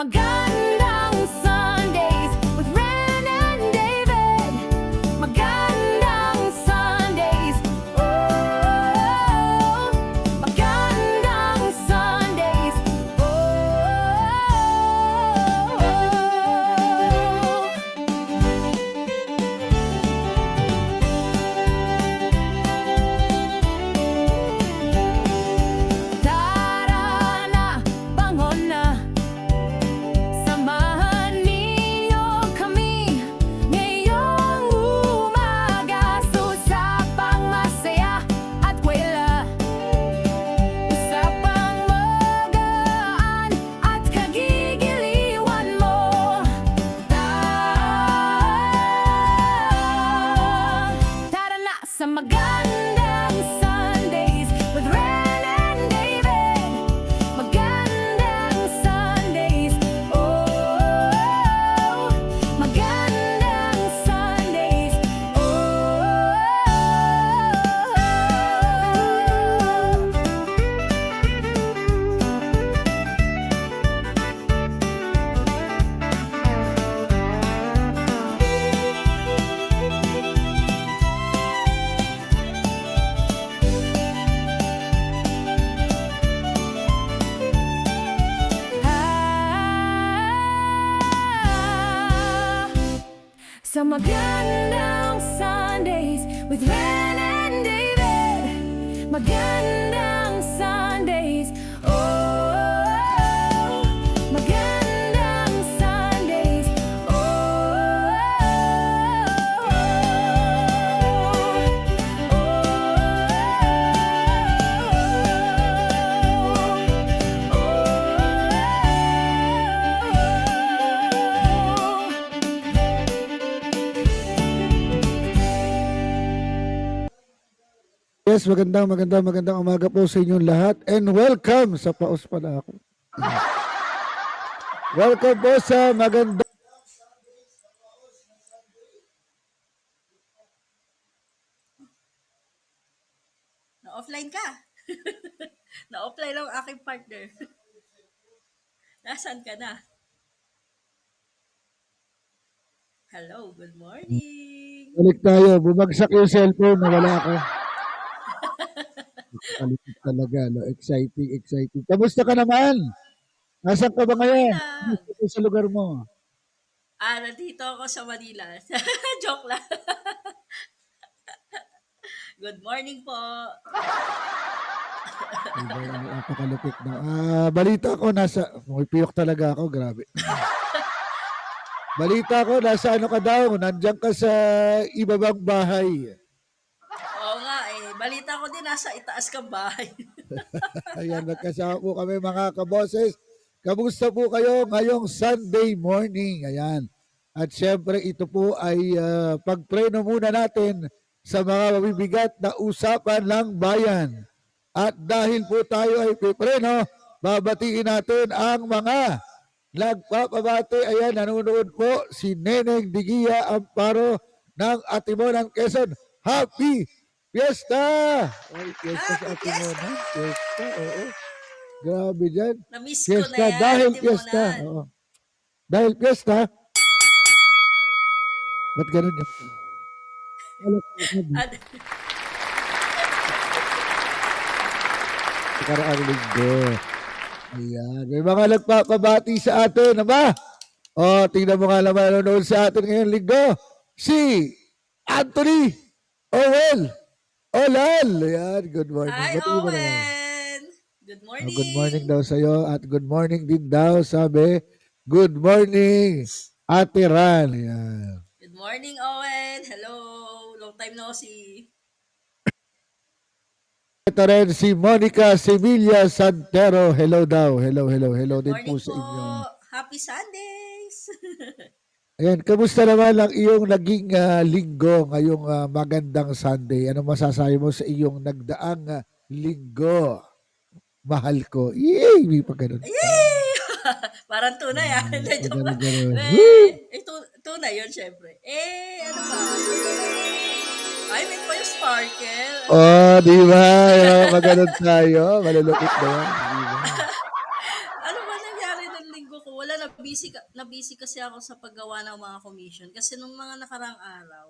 Magandang Sundays with Ren and David. Magandang Sundays. Oh, magandang Sundays. Tara na, bangon na. Samahan ninyo kami ngayong umaga sa usapang masaya at kwela. Usapang magaan at kagigiliwan mo. Tara na sa magandang Sundays with Ren and David. Magandang Sundays. Oh, magandang Sundays. Sa magandang Sundays with Ren and David. Magandang Sundays. Oh, magandang Sundays. Yes, magandang umaga po sa inyong lahat and welcome sa paus pala ako. Welcome po sa maganda. Na-offline ka. Na-offline lang ang aking partner. Nasaan ka na? Hello, good morning. Balik tayo. Bumagsak yung cellphone. Nawala ako. Kalikot talaga. No? Exciting. Kamusta ka naman? Nasaan ka ba ngayon? lang. Kamusta sa lugar mo? Nandito ako sa Manila. Joke lang. Good morning po. Diba, napakalupit na. Balita ko nasa, piyok talaga ako, grabe. Balita ko nasa ano ka daw, nandiyan ka sa ibabang bahay. Oo nga balita ko din nasa itaas kang bahay. Ayan, nagkasama po kami mga kaboses. Kamusta po kayo ngayong Sunday morning? Ayan. At syempre ito po ay pagpreno muna natin sa mga mabibigat na usapan ng bayan. At dahil po tayo ay pipreno, babatiin natin ang mga nagpapabati. Ayan, nanonood po si Neneng Digia Amparo ng Atimonan, Quezon. Happy Fiesta! Ay, fiesta sa Happy Atimonan. Fiesta, oo. Grabe dyan. Na-miss ko na Fiesta, yan. dahil Timonan. fiesta. Oo. Dahil fiesta. Ba't ganun yun? Ad- Karaang linggo. Ayan. May mga nagpapabati sa atin. Aba? O, tingnan mo nga naman nanonood sa atin ngayong linggo. Si Anthony Owel Olal. Ayan. Good morning. Hi, Batiin mo naman. Owen. Good morning. Good morning daw sa'yo at good morning din daw sabi. Good morning, Ate Ran. Ayan. Good morning, Owen. Hello. Long time no see. Ito rin si Monica Sevilla Santero. Hello daw. Hello din po Morning sa po. inyo. Happy Sundays. Ayan, kamusta naman ang iyong naging linggo ngayong magandang Sunday? Ano masasabi mo sa iyong nagdaang linggo? Mahal ko. Yay! May pa ganun. Yay! Parang tunay Hindi, joke lang. Tunay yun, syempre. Ano ba? Ay, may pa yung sparkle. Oh, di ba? Maganon tayo. Malulupit na yan. Di ba? Ano ba nangyari ng linggo ko? Wala na na-busy kasi ako sa paggawa ng mga commission kasi nung mga nakarang araw,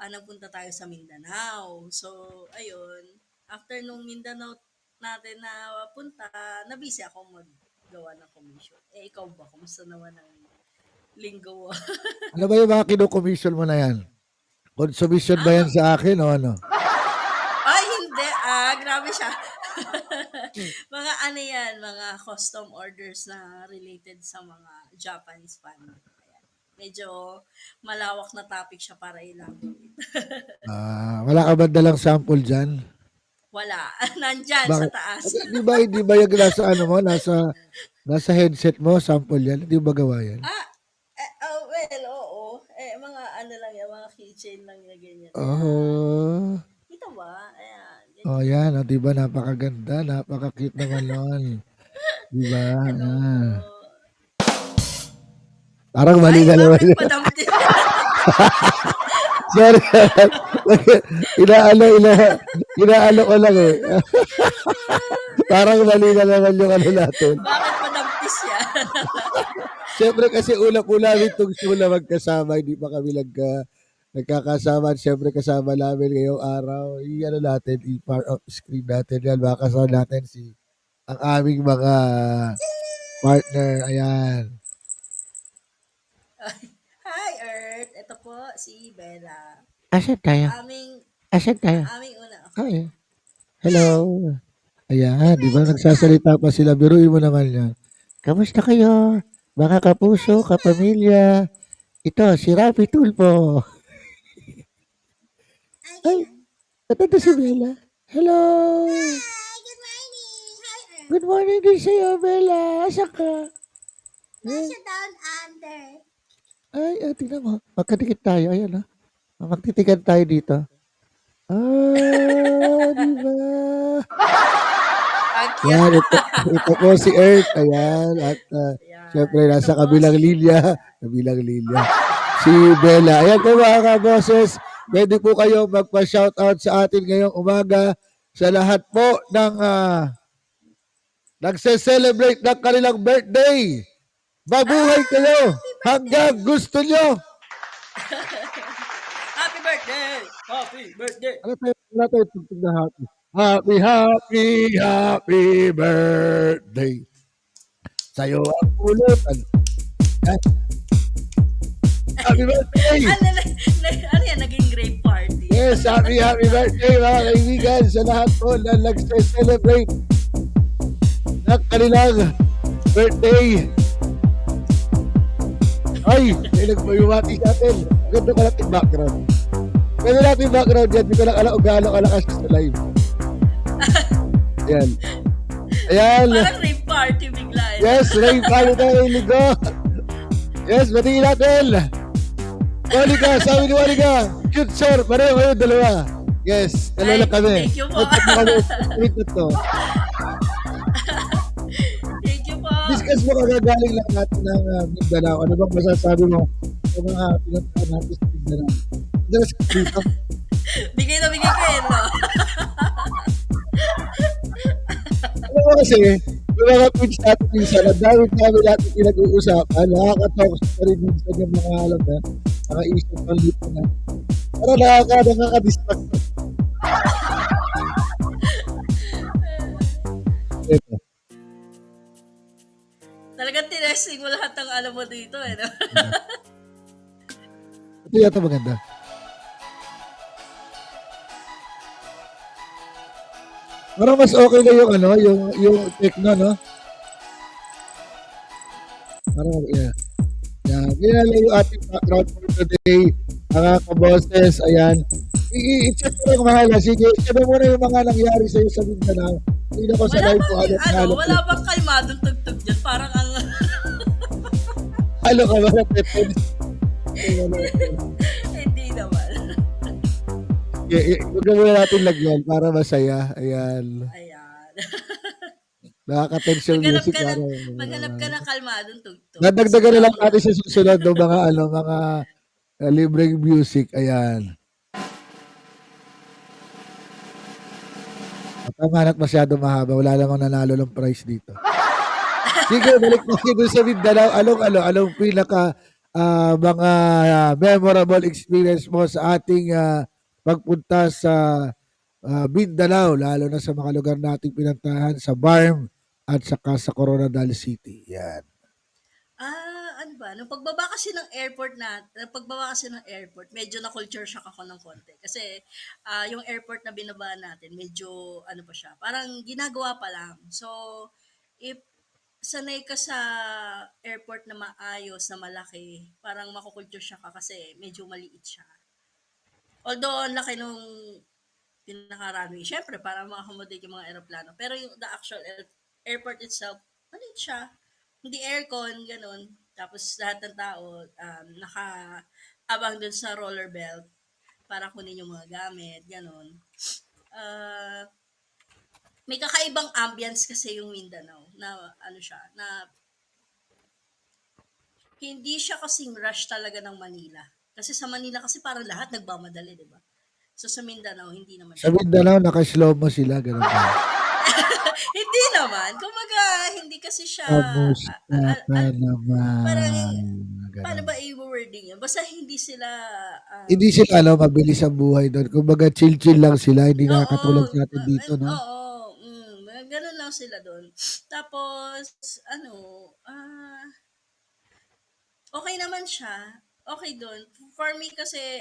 nagpunta tayo sa Mindanao. So, ayun, after nung Mindanao natin na punta, na-busy ako maggawa ng commission. Eh, ikaw ba? Kumusta naman ang linggo? Ano ba yung mga kino-commission mo na yan? Consumption ba yan ah, sa akin o ano? Ay, hindi. Grabe siya. Mga ano yan, mga custom orders na related sa mga Japanese family. Ayan. Medyo malawak na topic siya para elaborate. Wala ka ba dalang sample dyan? Wala. Nandyan sa Bakit? taas. Di ba yung nasa ano mo, nasa headset mo, sample yan? Di ba gawa yan? Well, oo. Mga ano lang yan, mga keychain lang na ganyan. Oh, Kita ba? Ayan. oh Ganyan. yan, di ba napakaganda, napaka-cute naman nun. Di ba? Hello po. Parang mali Ay, na naman bakit yun. padamdin? Sorry. Inaalo ko lang eh. Parang mali na naman yung ano natin. Bakit padamtis yan? Siyempre kasi una-una itong show na magkasama, hindi pa kami nagkakasama. Siyempre kasama namin ngayong araw. I-ano natin, i-part of screen natin yan. Makasama natin ang aming mga partner. Ayan. Hi, Earth. Ito po si Bella. Asan tayo? Aming, Asan tayo? aming una. Ay. Hello. Ayan, di ba nagsasalita pa sila? Biruin mo naman yan. Kamusta kayo? Mga kapuso, kapamilya. Ito, si Rapi Tulpo. Ay, natanda si Bella. Hello. Good morning. Hi, Earth. Good morning din sa'yo, Bella. Asan ka? Eh, down under. tingnan mo. Magkadikit tayo. Ayan, magtitigan tayo dito. Di ba? Ang cute. Yan, ito po si Earth. Ayan. At Ayan. syempre, nasa Ito po kabilang si- linya. Kabilang linya. Si Bella. Ayan po mga kaboses. Pwede po kayo magpa-shoutout sa atin ngayong umaga sa lahat po ng nagse-celebrate ng kanilang birthday. Mabuhay kayo hanggang gusto nyo. Happy birthday! Happy birthday! Wala tayo tugtog na happy. Happy birthday. Sa'yo ang pulutan. Yan. Happy birthday. Ano yan? Naging great party. Yes, happy birthday mga kaibigan sa lahat po na nagse-celebrate ng kanilang birthday. Ay, may nagpayumati sa atin. Ganda ko natin background. Ganda natin background yan. Hindi ko lang alam kung gaano kalakas sa live. Ayan. Ayan. Parang rape party bigla. Yes, Ray, paano tayo ng linggo? Yes, batiin natin. Monica, sabi ni Monica. Cute sir, pareho kayo dalawa. Yes, dalawa lang kami. Thank you po. Tatlo kami. Tatlo. Thank you po. Discuss mo kagagaling lang natin ng Mindanao. Ano bang masasabi mo sa mga pinuntahan natin sa Mindanao? Dalas ka dito. Bigay na bigay kayo, no? Ano mo kasi, yung mga tweets natin minsan, ang dami natin pinag-uusapan, nakaka-talk pa rin minsan yung mga alam na, mga isip ng dito na. Para nakaka-distract. Ito. Talagang tinesting mo lahat ng alam mo dito, eh, no? Ito yata maganda. Parang mas okay na yung ano, yung techno, no? Parang, yeah. Yan. Yan lang yung ating background for today. Mga kaboses, ayan. I-check mo lang mahal. Sige, check mo muna yung mga nangyari sa'yo sa Mindanao. Hindi ko sa live ko. Wala bang kalmadong tugtog dyan? Parang ang... Halo ka ba? Hindi naman. Huwag muna natin lagyan para masaya. Ayan. Ayan. Nakaka-tension music. Maghanap ka ng kalmadong tugtog. Nadagdagan na lang natin sa susunod ng mga libreng music. Ayan. At ang hanap masyado mahaba. Wala namang nanalo ng prize dito. Sige, balik tayo dun sa Mindanao. Anong pinaka mga memorable experience mo sa ating pagpunta sa Mindanao, lalo na sa mga lugar nating pinuntahan sa Barm at saka sa Coronadal City. Yan. Ano ba, nung pagbaba kasi ng airport nung pagbaba kasi ng airport, medyo na-culture shock ako ng konti. Kasi, yung airport na binabaan natin, medyo ano pa siya, parang ginagawa pa lang. So, if sanay ka sa airport na maayos, na malaki, parang maku-culture shock ka kasi medyo maliit siya. Although, ang laki nung pinakarami. Siyempre, para ma-accommodate yung mga aeroplano. Pero yung the actual airport itself, maliit siya. Hindi aircon, ganun. Tapos lahat ng tao naka-abang dun sa roller belt para kunin yung mga gamit, ganun. Ah, may kakaibang ambience kasi yung Mindanao na ano siya, na hindi siya kasing rush talaga ng Manila. Kasi sa Manila kasi parang lahat nagmamadali, di ba? So sa Mindanao, hindi naman Sa siya ganun. Mindanao, naka-slow mo sila, ganun ba? Hindi naman. Kumbaga, hindi kasi siya, Kamusta ka parang, naman? paano Ganon. ba i-wording yun? Basta hindi sila, Hindi sila mabilis ang buhay doon. Kumbaga chill-chill lang sila, hindi oo, nakakatulad sa atin dito, no? oo, ganun lang sila doon. Tapos, ano, okay naman siya. Okay doon. For me kasi,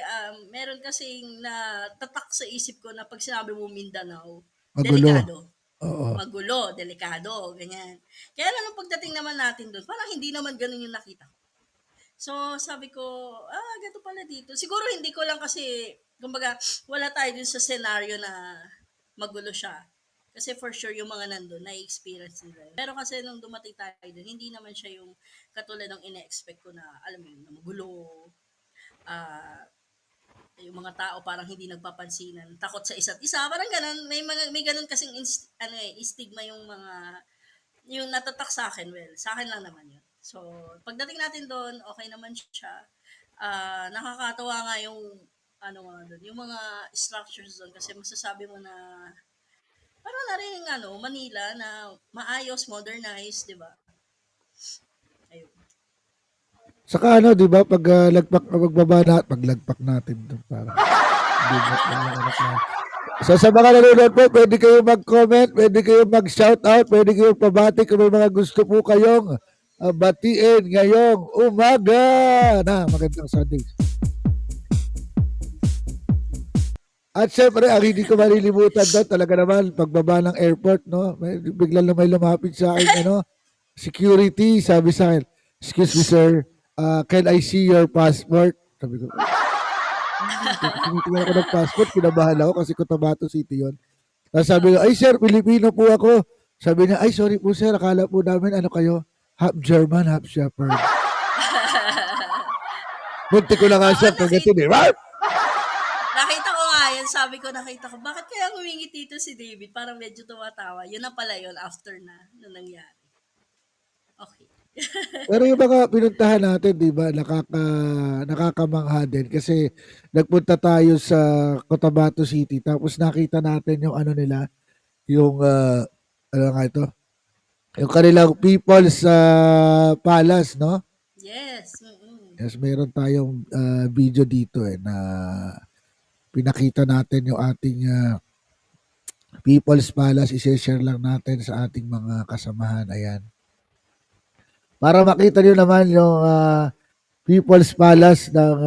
meron kasing tatak sa isip ko na pag sinabi mo Mindanao, Magulo. delikado. Oo. Magulo, delikado, ganyan. Kaya lang nung pagdating naman natin doon, parang hindi naman ganun yung nakita ko. So, sabi ko, ganito pala dito. Siguro hindi ko lang kasi, kumbaga, wala tayo dun sa scenario na magulo siya. Kasi for sure, yung mga nandun, na-experience nila yun. Pero kasi nung dumating tayo dun, hindi naman siya yung katulad ng ine-expect ko na, alam mo yun, na magulo, ah, yung mga tao parang hindi nagpapansinan, takot sa isa't isa, parang ganun, may ganun kasing stigma yung mga yung natatak sa akin, well, sa akin lang naman yun. So, pagdating natin doon, okay naman siya. Nakakatawa nga yung ano nga doon, yung mga structures doon kasi masasabi mo na parang na rin Manila na maayos, modernized, 'di ba? Ayun. Saka 'di ba, pag paglagpak natin 'to parang bigat lang yung anak na. So sa mga nanonood po, pwede kayong mag-comment, pwede kayong mag-shoutout, pwede kayong pabati kung may mga gusto po kayong batiin ngayong umaga na magandang Sunday. At syempre, ang hindi ko malilimutan doon, talaga naman, pagbaba ng airport, no? Biglang may lumapit sa akin, security, sabi sa akin, excuse me sir, can I see your passport? Sabi ko, tinitingnan ako ng passport, kinabahan ako kasi Cotabato City yon. Tapos sabi ko, ay sir, Pilipino po ako. Sabi niya, ay sorry po sir, akala po namin ano kayo, half German, half Shepherd. Munti ko na nga Oo, siya kagatin eh. Rawr! nakita ko nga yun, sabi ko, nakita ko, bakit kaya ngumingit dito si David? Parang medyo tumatawa. Yun na pala yun after na nangyari. Okay. Pero yung mga pinuntahan natin, di ba, nakakamangha din kasi nagpunta tayo sa Cotabato City tapos nakita natin yung ano nila, yung, ano nga ito, yung kanilang People's Palace, no? Yes. Mm-mm. Yes, meron tayong video dito na pinakita natin yung ating People's Palace. I-share lang natin sa ating mga kasamahan. Ayan. Para makita nyo naman yung People's Palace ng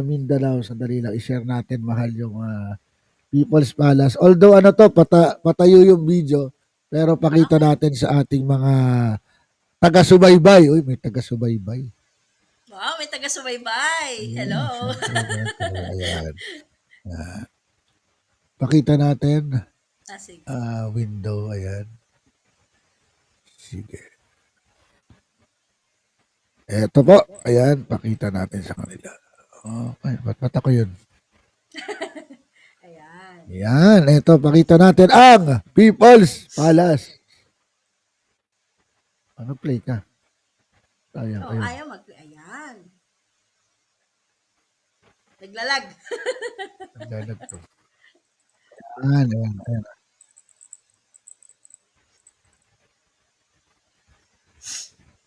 Mindanao. Sandali lang, i-share natin mahal yung People's Palace. Although ano to, patayo yung video, pero pakita Okay. natin sa ating mga taga-subaybay. Uy, may taga-subaybay. Wow, may taga-subaybay. Yeah, Hello. syempre, syempre. Ayan. Ah, pakita natin. Sige. Window, ayan. Sige. Eto po, ayan, pakita natin sa kanila. Okay, ba't ako yun? Ayan. Ayan, eto, pakita natin ang People's Palace. Ano, play ka? Ayan, Oh, ayun. ayaw ayan. Naglalag. Naglalag to. Ayan, ayan, ayan.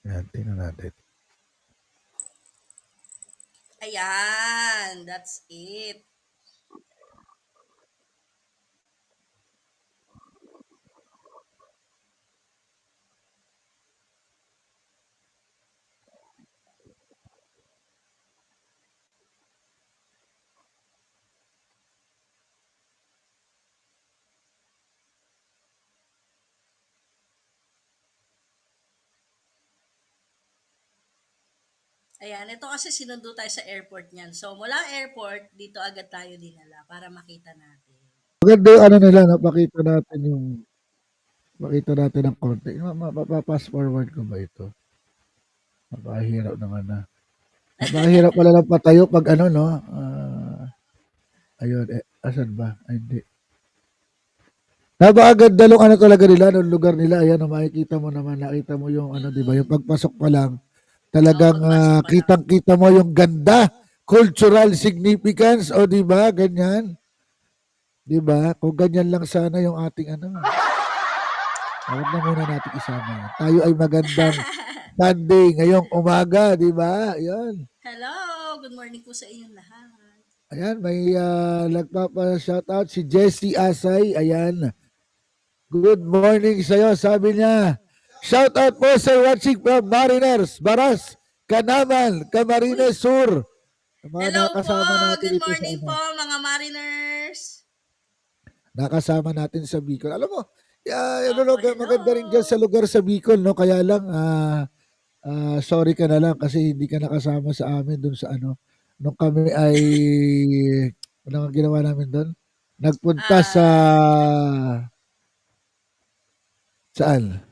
Ayan, tingnan natin. Ayan, that's it. Ayan, ito kasi sinundo tayo sa airport niyan. So, mula airport, dito agad tayo dinala para makita natin. Maganda yung ano nila, pakita natin ng konti. Pass forward ko ba ito? Napakahirap naman na. Napakahirap pala lang patayo pag ano, no? Ayun, asan ba? Ay, hindi. Napakaganda nung ano talaga nila, nung lugar nila. Ayan, makikita mo naman, nakita mo yung ano, di ba? Yung Mm. pagpasok pa lang, Oo, talagang pagpasok pa lang. kitang-kita mo yung ganda, cultural significance, o di ba? Ganyan. Di ba? Kung ganyan lang sana yung ating ano. Huwag na muna natin isama yan. Tayo ay magandang Sunday ngayong umaga, di ba? Ayan. Hello, good morning po sa inyong lahat. Ayan, may nagpapa-shoutout si Jessie Asay. Ayan. Good morning sa'yo. Sabi niya, shoutout po sa watching from Mariners, Baras, Kanaman, Uy, Camarines Sur. Ang mga hello po. nakasama natin Good dito sa morning po, ano, mga mariners. nakasama natin sa Bicol. Alam mo, ano, Opo, hello. maganda rin dyan sa lugar sa Bicol, no? Kaya lang, sorry ka na lang kasi hindi ka nakasama sa amin dun sa ano, nung kami ay, ano ang ginawa namin dun? Nagpunta Ah, saan?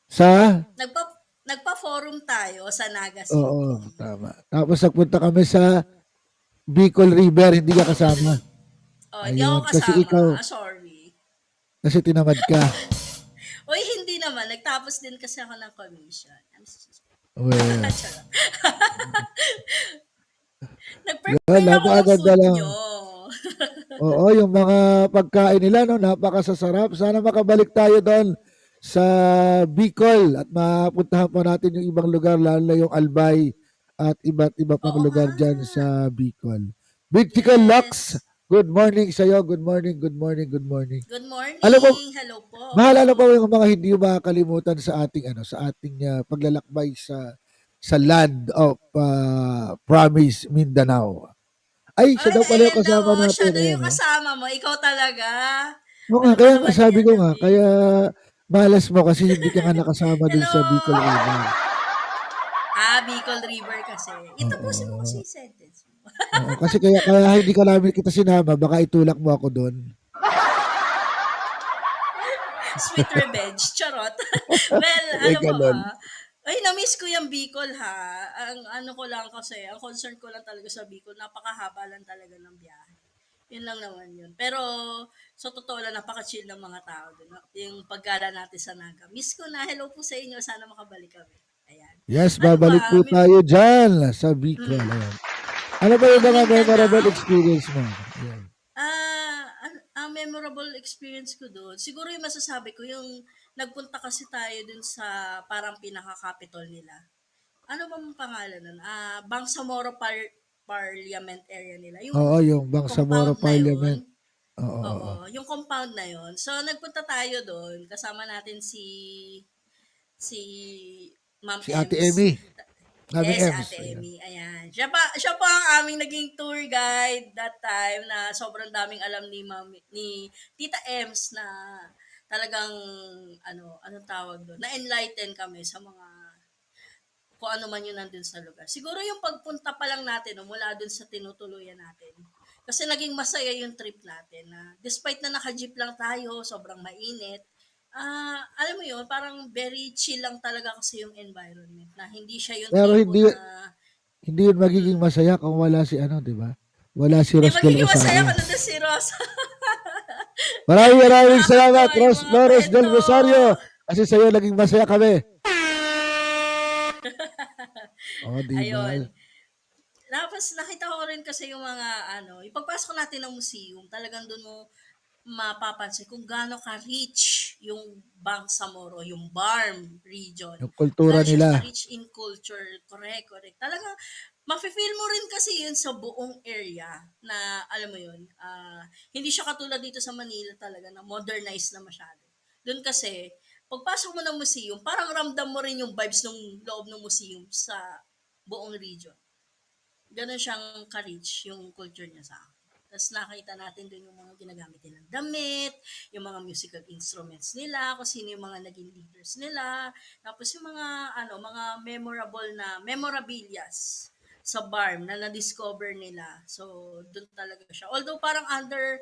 Sa, nagpa nagpa-forum tayo sa Naga oo, City. tama. Tapos nagpunta kami sa Bicol River, hindi ka kasama. Oh, hindi ako Ayun, kasi kasama. ikaw, Sorry. kasi tinamad ka. Uy, hindi naman. Nagtapos din kasi ako ng commission. Well, Charot. yun, Nag-prepare ako ng napakaganda food lang. nyo. Oo, yung mga pagkain nila, no, napakasasarap. Sana makabalik tayo doon sa Bicol at mapuntahan pa natin yung ibang lugar, lalo na yung Albay at iba't iba pang Oo nga. lugar dyan sa Bicol. Big Chicken Lux, Yes. good morning sa'yo. Good morning, good morning, good morning. Good Alam mo, morning. Hello po. mahal ano pa yung mga hindi mo makakalimutan sa ating ano, sa ating paglalakbay sa land of Promise Mindanao. Ay, siya Ay, daw pala yung ayan daw. kasama Oh, siya natin. daw Ayan, yung oh. kasama mo. Ikaw talaga. Oo nga, Ano ba kaya nga naman sabi yan, ko nga, David? kaya malas mo kasi hindi ka nga nakasama dun sa Bicol Hello. River. Bicol River kasi. Itapusin mo kasi Oo. yung sentence mo. Oo, kasi kaya hindi ka namin kita sinama, baka itulak mo ako doon. Sweet revenge. Charot. Well, Eh, ano pa ba? ganun. Ay, na-miss ko yung Bicol ha. Ang ano ko lang kasi, ang concern ko lang talaga sa Bicol, napakahaba lang talaga ng biyahe. Yun lang naman yun. Pero, sa totoo lang, napaka-chill ng mga tao doon. Yung paggala natin sa Naga. Miss ko na. Hello po sa inyo. Sana makabalik kami. Ayan. Yes, Ano babalik ba? po tayo dyan sa Bicol. Mm, Ayan. Ano ba yung yung mga memorable Mindanao, experience mo? Ayan. ang memorable experience ko doon, siguro yung masasabi ko, yung nagpunta kasi tayo dun sa parang pinaka-capital nila. Ano bang pangalan nun? Bangsamoro Parliament area nila. Yung Oo, yung Bangsamoro compound na yun. Parliament. Oo, oo, Oo, oo. yung compound na yun. So, nagpunta tayo doon. Kasama natin si Ma'am Si Ate Ems. Emmy. Aming Yes, si Ems. Ate Ayan. Emmy. Ayan. Siya pa ang aming naging tour guide that time na sobrang daming alam ni Tita Ems na talagang anong tawag doon, na-enlighten kami sa mga kung ano man yun nandun sa lugar. Siguro yung pagpunta pa lang natin no, mula dun sa tinutuluyan natin. Kasi naging masaya yung trip natin na despite na naka-jeep lang tayo, sobrang mainit, alam mo yun, parang very chill lang talaga kasi yung environment na hindi siya yung Pero tipo hindi na hindi yun magiging mm, masaya kung wala si ano, 'di ba? Wala si hindi Ros del magiging masaya Rosario. kung nandun si Rosa. Maraming salamat, Nakakatuwa yung Ros mga Flores del kwento. Rosario. Kasi sa'yo naging masaya kami. O, di ba? Ayun. Tapos nakita ko rin kasi yung mga yung pagpasok natin ng museum, talagang doon mo mapapansin kung gaano ka-rich yung Bangsamoro, yung Barm region. Yung kultura Gaano siya nila. ka-rich in culture. Correct, correct. Talagang mafe-feel mo rin kasi yun sa buong area na alam mo yun, hindi siya katulad dito sa Manila talaga na modernized na masyado. Doon kasi, pagpasok mo ng museum, parang ramdam mo rin yung vibes ng loob ng museum sa buong region. Gano'n siyang ka-rich yung culture niya sa akin. Tapos nakita natin doon yung mga ginagamit nilang damit, yung mga musical instruments nila, kung sino yung mga naging leaders nila, tapos yung mga mga memorable na memorabilias sa barm na na-discover nila. So, doon talaga siya. Although parang under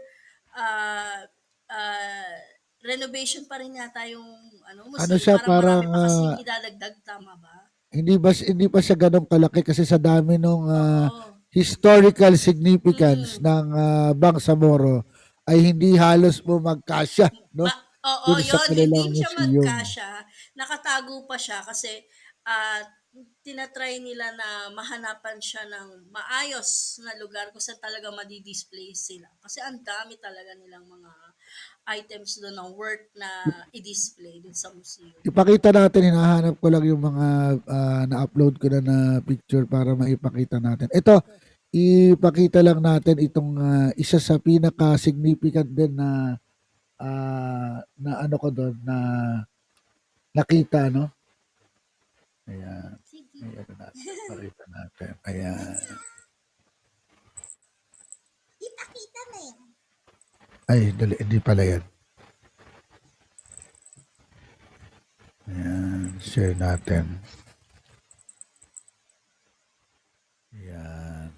uh, uh, renovation pa rin yata yung Ano museum. siya Parang marami parang pa kasing idadagdag, tama ba? hindi pa siya gano'n kalaki kasi sa dami nung Oo. historical significance Mm. ng Bangsamoro ay hindi halos po magkasya, no? Oo, Dun sa yon hindi kanilang siya museum. magkasya. Nakatago pa siya kasi ah tinatry nila na mahanapan siya ng maayos na lugar kung saan talaga madi-display sila. Kasi ang dami talaga nilang mga items doon ng worth na i-display dun sa museum. Ipakita natin, hinahanap ko lang yung mga na-upload ko na picture para maipakita natin. Ito, ipakita lang natin itong isa sa pinaka-significant din na ano ko doon na nakita, no? Ayan. Sige. Ayan natin. Pakita natin. Ayan. Ipakita na yan. Ay, dali, hindi pala yan. Ayan. Share natin. Ayan.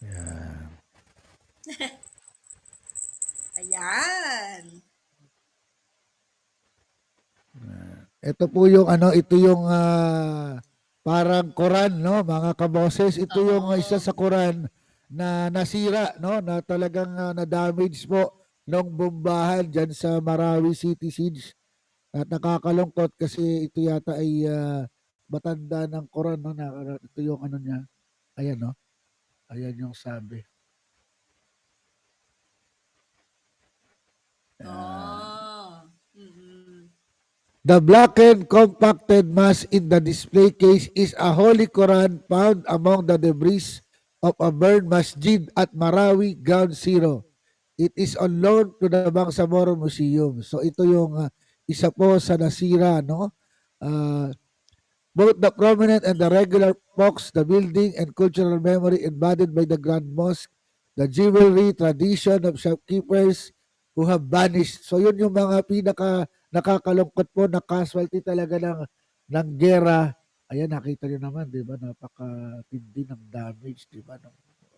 Ayan. Ayan. Ito po yung ito yung parang Quran, no, mga kaboses. Ito yung isa Oo. sa Quran na nasira, no, na talagang na-damage po nung bombahan diyan sa Marawi City Siege. At nakakalungkot kasi ito yata ay matanda ng Quran, no, na ito yung ano niya. Ayan, no. Ayan yung sabi. Oh. Mm-mm. The blackened compacted mass in the display case is a Holy Quran found among the debris of a burned masjid at Marawi Ground Zero. It is on loan to the Bangsamoro Museum. So ito yung isa po sa nasira, no? Uh, Both the prominent and the regular box, the building and cultural memory embodied by the Grand Mosque, the jewelry, tradition of shopkeepers who have vanished. So yun yung mga pinaka nakakalungkot po na casualty talaga ng gera. Ayan, nakita niyo naman, di ba? Napakatindi ng damage, di ba?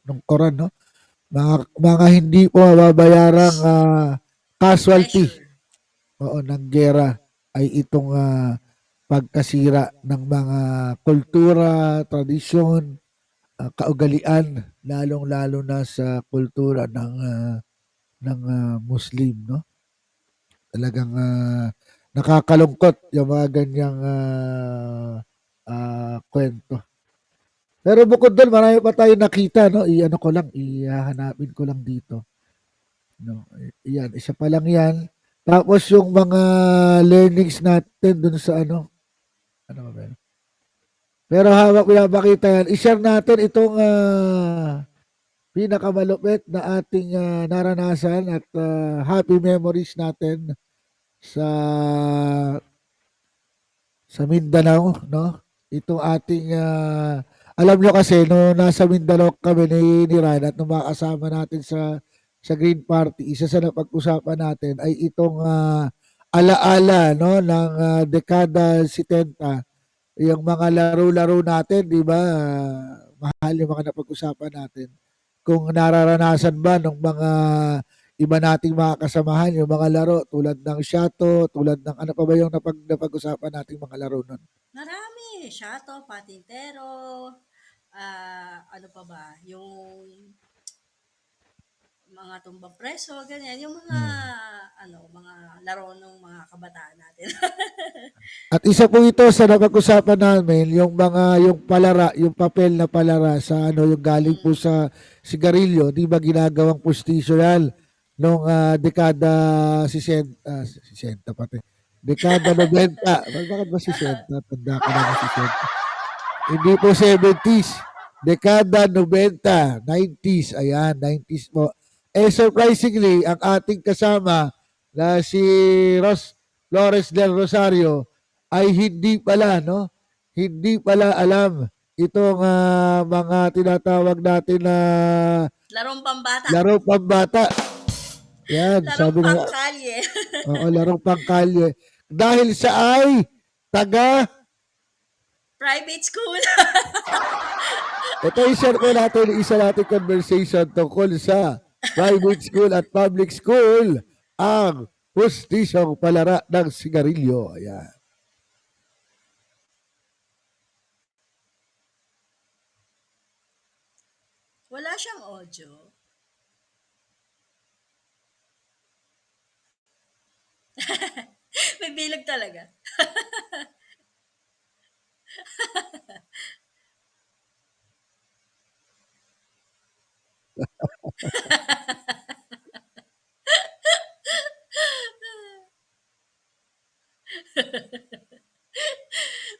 Nung Quran, no? Mga hindi po mababayarang casualty, Treasure. oo, ng gera ay itong pagkasira ng mga kultura, tradisyon, kaugalian, lalong-lalo na sa kultura ng Muslim, no? Talagang nakakalungkot yung mga ganyang kwento. Pero bukod doon, marami pa tayong nakita, no? I-ano ko lang, ihahanapin ko lang dito. No? Iyan, isa pa lang yan. Tapos yung mga learnings natin dun sa ano ba yan? Pero hawak pinapakita yan, i-share natin itong pinakamalupit na ating naranasan at happy memories natin sa Mindanao, no? Itong ating alam nyo kasi no nasa Mindanao kami ni Ryan at nung makasama natin sa Green Party, isa sa napag-usapan natin ay itong alaala no ng dekada 70, yung mga laro-laro natin, di ba? Mahal yung mga napag-usapan natin. Kung nararanasan ba ng mga iba nating mga kasamahan yung mga laro tulad ng Shato, tulad ng ano pa ba yung napag-usapan nating mga laro nun? Marami. Shato, patintero, ano pa ba? Yung mga tumbang preso, ganyan. Yung mga, Hmm. mga laro ng mga kabataan natin. At isa po ito sa napag-usapan namin, yung mga, yung palara, yung papel na palara sa ano, yung galing po Mm. sa sigarilyo, di ba ginagawang pustisyo yan nung dekada 60, 60 pati, dekada 90. Bakit ba 60? Tanda ko na ng 60. Hindi po 70s, dekada 90, 90s, ayan, 90s po. Surprisingly, ang ating kasama na si Ros Flores del Rosario ay hindi pala, no? Hindi pala alam itong mga tinatawag natin na Larong pambata. laro pambata. Yan, Larong sabi nga, pangkalye. oo, larong pangkalye. Dahil sa ay taga, Private school. ito i-share ko natin isa nating conversation tungkol sa private school at public school, ang pustisyong palara ng sigarilyo. Ayan. Wala siyang audio. May bilog talaga.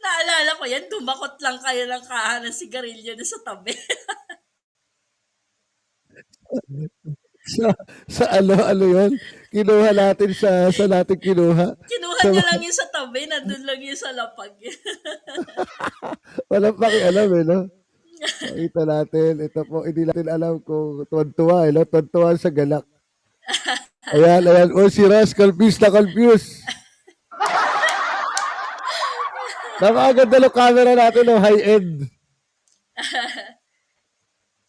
Naalala ko yan, dumakot lang kayo ng kahan ng sigarilyo doon sa tabi. Sa, sa ano yun? Kinuha natin sa natin kinuha. Kinuha Sa, niya lang yun sa tabi, nandun lang yun sa lapag. walang pakialam eh, no? Makita natin, ito po, hindi natin alam kung tuwan-tuwa, eh, no? Tuwan-tuwa sa galak. Ayan, ayan. O si Ras, confused na confused. Napakaganda ng camera natin, no? High-end.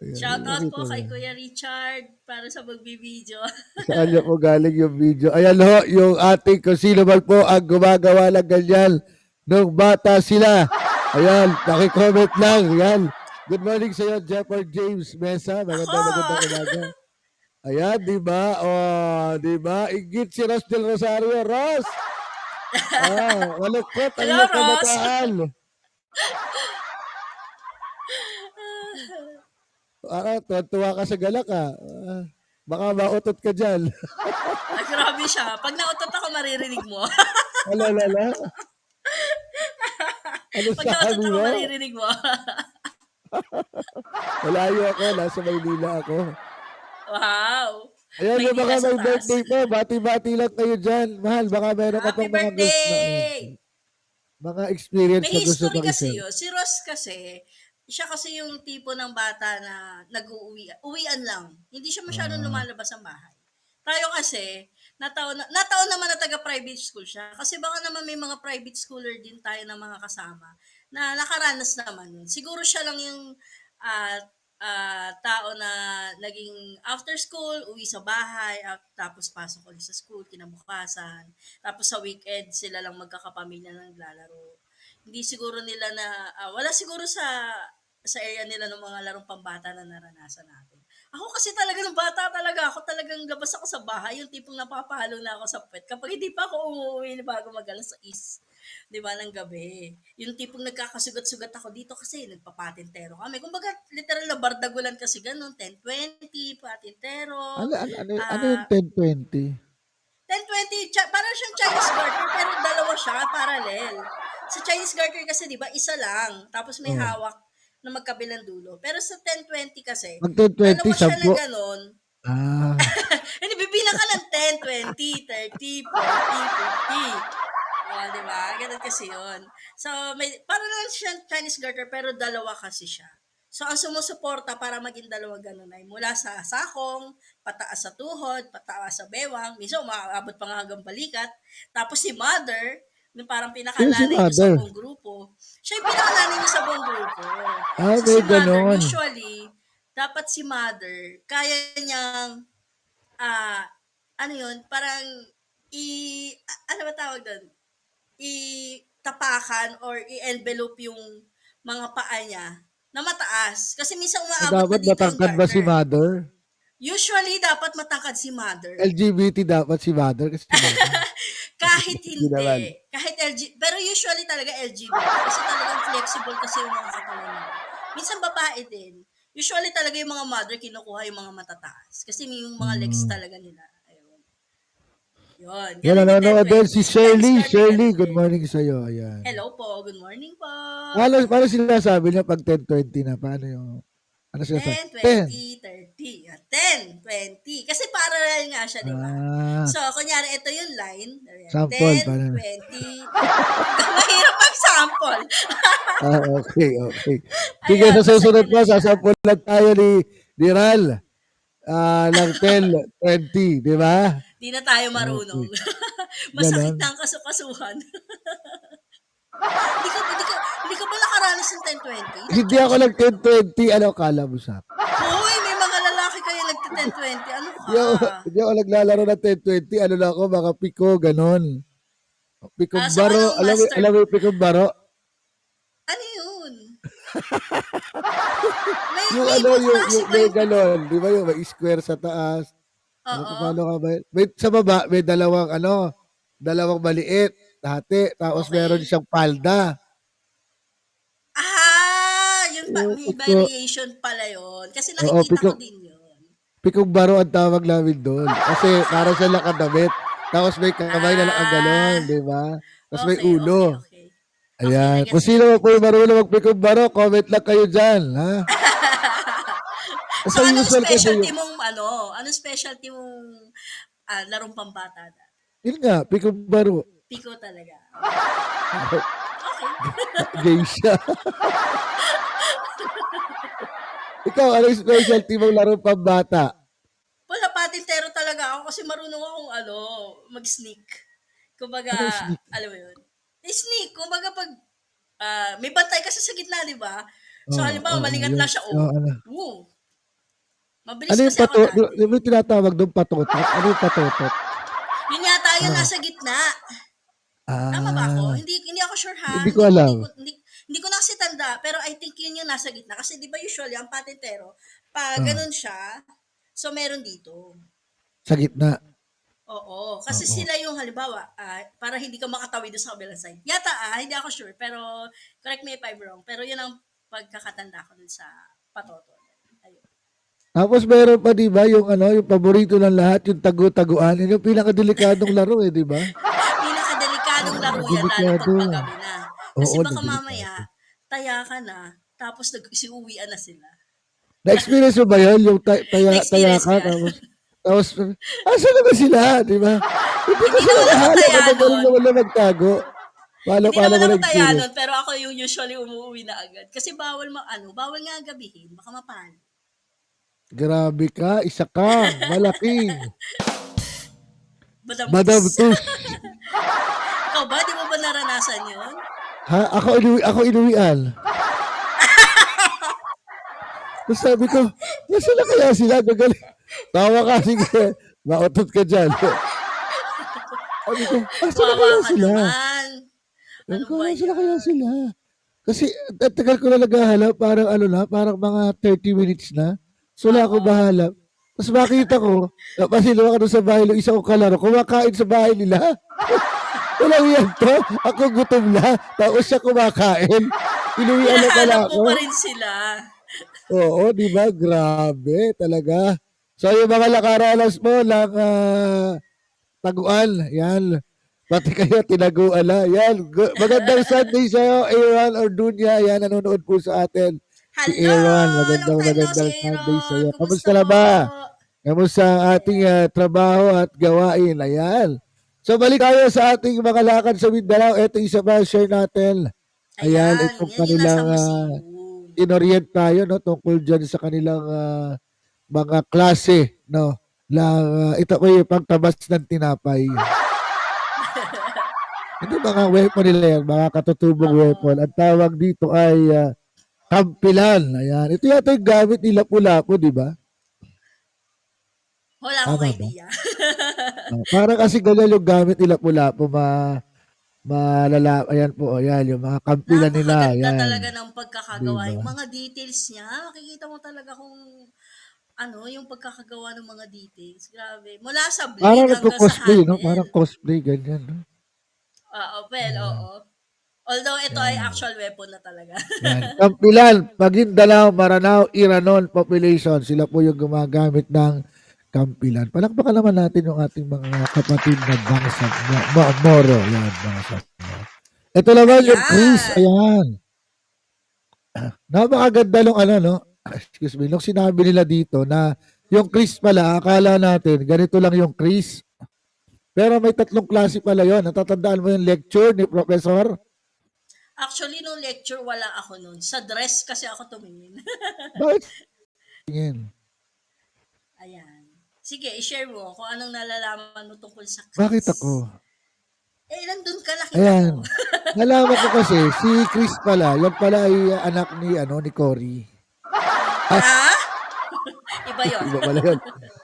Ayan, Shout out nakita po mo. kay Kuya Richard para sa magbibideo. Sa kanya po galing yung video. Ayan ho, yung ating kung sino man po ang gumagawa ng ganyan nung bata sila. Ayan, pakicomment lang. Ayan. Good morning sa iyo, Jefford James Mesa. Ako! Magandang umaga. Ayan, di ba? Oh, di ba? Igit si Ros del Rosario. Ros! Malukot ang Hello, iyong Ross! kabataan. Tuwa ka sa galak baka mautot ka dyan. Ay, grabe siya. Pag nautot ako, maririnig mo. Alalala. Ano Pag nautot sabi ako, mo? maririnig mo. Malayo ako, nasa Maynila ako. Wow! Ayan yung Maynila mga sa may taas. birthday po, bati-bati lang kayo dyan. Mahal, baka meron ka Happy pang mga gusto na, birthday! mga experience May na gusto history pang kasi i-share. yun. Si Ross kasi, siya kasi yung tipo ng bata na uwian lang. Hindi siya masyadong Ah, lumalabas ng bahay. Tayo kasi, nataon naman na taga-private school siya. Kasi baka naman may mga private schooler din tayo na mga kasama na nakaranas naman nun. Siguro siya lang yung ah, tao na naging after school, uwi sa bahay, tapos pasok ulit sa school, kinabukasan. Tapos sa weekend, sila lang magkakapamilya na naglalaro. Hindi siguro nila na, wala siguro sa area nila ng mga larong pambata na naranasan natin. Ako kasi talaga nung bata talaga, ako talagang labas ako sa bahay, yung tipong napapalo na ako sa puwet kapag hindi pa ako umuwi bago mag-alas 6, 'di ba, ng gabi. Yung tipong nagkakasugat-sugat ako dito kasi nagpapatintero kami. Kumbaga literal na bardagulan kasi gano'n, 10-20, patintero, ano yung ah 10-20? 10-20, parang siyang Chinese garter pero dalawa siya, parallel. Sa Chinese garter kasi 'di ba isa lang, tapos may Oh. hawak na magkabilang dulo. Pero sa 10-20 kasi, Pag 10-20, dalawa siya na 10. gano'n. Ah, Hindi, bibilang ka ng 10, 20, 30, 40, 50. Oh, di ba? Ganun kasi yun. So, para lang siyang Chinese garter, pero dalawa kasi siya. So, ang sumusuporta para maging dalawa ganun ay mula sa sakong, pataas sa tuhod, pataas sa bewang, minsan umaabot pa nga hanggang balikat. Tapos si mother, yung parang sino si pinakananay niyo sa mother? buong grupo, siya yung pinakananay niyo sa buong grupo. So, May si mother, ganon. usually, dapat si mother, kaya niyang ah, ano yun, parang ano ba tawag doon? Tapakan or i-envelope yung mga paa niya na mataas. Kasi minsan umaabot na Dapat dito yung matangkad ba si garter. mother? Usually, dapat matangkad si mother. LGBT dapat si mother kasi si mother. Kahit Hindi naman. hindi. Kahit pero usually talaga LGBT. Kasi talagang flexible kasi yung mga katawan nila. Minsan babae din. Usually talaga yung mga mother kinukuha yung mga matataas. Kasi yung mga legs Hmm. talaga nila. Ayun. Yun. Yan, Ganun yung nanonood din 10-20. si Si Times Shirley. Scarlett, Shirley, ganun good din. morning sa'yo. Ayan. Hello po. Good morning po. Paano sinasabi niya pag 10:20 na? Paano yung, ano sinasabi? 10, 10. 20, 30. 10, 20. Kasi parallel nga siya, di ba? Ah, So, kunyari, ito yung line. Ayan, sample 10, para. 20, 30. Mahirap mag-sample. Ah, okay, okay. Sige, Ayun, sa basta susunod ganun pa, siya. sasampulan tayo ni Ral. Ng 10, 20, di ba? Di na tayo marunong. Okay. Masakit Ganon. na ang kasukasuhan. Hindi ka ba nakaranas ng 10-20? Hindi Nag-church ako ka nag ba? 10-20. Ano kala mo sa akin? Hoy, may mga lalaki kayo nagte-10-20. Ano Hindi ka? ako, hindi ako naglalaro ng 10-20. Ano na ako, mga piko, ganon. Pikong So baro. anong Alam master? mo yung pikong baro? Ano yun? May, Yung may ano, ibang yung klase ba may yung piko? ganon. Di ba yung may square sa taas? Ano pa, Oo. paano ka ba? May, sa baba, may dalawang maliit. Dati. Tapos meron Okay. siyang palda. Yung Yung may piko, variation pala yon. Kasi oo, nakikita ko din yun. pikong baro ang tawag namin doon. Kasi para siya nakadamit. Tapos may kamay na nakaganon, Ah, di ba? Tapos may okay, okay, ulo. okay. Okay, Ayan. Kung nagets ko sino na, po yung nagets ko na. marunong magpikong baro, comment lang kayo dyan. Ha? So, Sa anong usual kasi specialty yun. mong, anong specialty mong larong pambata dati? Yun nga, pikong baro. Piko talaga. Okay. Gay siya. Ikaw, ano yung specialty mong laro pambata? Wala, patintero talaga ako kasi marunong akong mag-sneak. Kumbaga, Ano yung sneak? alam mo yun? Sneak, kumbaga pag may bantay kasi sa gitna, di ba? So, Oo, halimbawa, oo, malingat yung, lang siya, ano. woo. Ano Mabilis yung kasi ako dati. di ba yung tinatawag doon patotot? Ano yung patotot? Yun yata yung Ah, nasa gitna. Tama ba ako? ah, Hindi ako sure ha. hindi ko Hindi, hindi alam. ko hindi, hindi ko na kasi tanda, pero I think yun yung nasa gitna kasi 'di ba usually ang patintero, pag Ah, ganun siya, so meron dito. sa gitna. Oo, kasi Oo. sila yung halimbawa, para hindi ka makatawid doon sa kabilang side. Yata hindi ako sure, pero correct me if I'm wrong. Pero yun ang pagkakatanda ko dun sa patoto. Ayun. Tapos meron pa 'di ba yung ano, yung paborito ng lahat, yung tagu-taguan. Yun yung pinakadelikadong laro eh, 'di ba? Pinakadelikadong laro yan, lalo pag Delikado. paggabi na. Kasi Oo, baka mamaya, delikado. taya ka na, tapos nag-uwian na sila. Na-experience mo ba yun? Yung taya Na-experience ko ka, yan. tapos, asan na ba sila? Di ba? Hindi Hindi kasi naman ako nakahanap, taya magaling nun. naman na magtago. Hindi Paano naman mo ako taya na-experience? nun, pero ako yung usually umuwi na agad. Kasi bawal nga gabihin, baka mapal. Grabe ka, isa kang malaking Madam Madam Tus. Tus. Ikaw ba? Di mo ba naranasan yun? Ha? Ako inuwian. Tapos sabi ko, nasa na kaya sila? Magaling. Tawa ka, sige. Mautot ka dyan. Sabi ko, asa na Wawa kaya ka sila? naman. Sabi Ano ko, ba asa na kaya yan? sila? Kasi ang tagal ko na naghahanap, parang ano na, parang mga 30 minutes na. So wala akong Oo. mahanap. Tapos makita ko, napasilaw ako doon sa bahay ng isang kalaro, kumakain sa bahay nila. Walang yan to. Ako gutom na. Tapos siya kumakain. Inuwian na pala Hinahanap mo pa ako. rin sila. Oo, di ba? Grabe talaga. So yung mga nakaranas mo lang taguan, yan. Pati kayo tinaguan na. Yan. Magandang Sunday sa'yo, Aaron Orduña. Yan, nanonood po sa atin. Si Hello! Aaron, Long time no magandang see, Sunday Aaron. sa'yo. Kumusta Kamusta na po? ba? Kamusta ang ating trabaho at gawain? Ayan. So balik tayo sa ating mga lakad sa Mindanao. Ito isa pa share natin. Ayan, Ayan, itong yan yung nasa kanilang museum. inorient tayo no tungkol diyan sa kanilang mga klase no lang ito ko yung pagtabas ng tinapay. Ito mga weapon nila yan, mga katutubong weapon. Oo. Ang tawag dito ay kampilan. Ayan. Ito yata yung gamit nila Lapu-Lapu, di ba? Wala akong Tama ba? idea. Parang kasi ganyan yung gamit nila Lapu-Lapu, malala, ayan po, ayan, yung mga kampilan nila, Napakaganda ayan. talaga ng Di pagkakagawa. ba? Yung mga details niya, makikita mo talaga kung ano, yung pagkakagawa ng mga details, grabe. Mula sa Parang blade hanggang sa nagko-cosplay, no? Parang handle. cosplay, ganyan, no? Oo, well, Ayan. oo. Although ito ay Yan. actual weapon na talaga. Yan. Kampilan, Maguindanao, Maranao, Iranon population. Sila po yung gumagamit ng kampilan. Palakpakan naman natin yung ating mga kapatid na bangsa, Moro. Yan, bangsa. Ito naman yung Chris. Ayan. Ayan. Napakaganda nung ano, no? Excuse me. Nung sinabi nila dito na yung Chris pala, akala natin, ganito lang yung Chris. Pero may tatlong klase pala yon. Natatandaan mo yung lecture ni Professor? Actually, nung lecture, wala ako nun. Sa dress kasi ako tumingin. Bakit? Tingin. Ayan. Sige, i-share mo kung anong nalalaman mo tungkol sa Bakit Chris. ako? Eh, nandun ka, nakita ko. Ayan. Nalaman ko kasi, si Chris pala, yan pala ay anak ni, ni Cory. Ah, Ha? Iba yon. iba pala yun.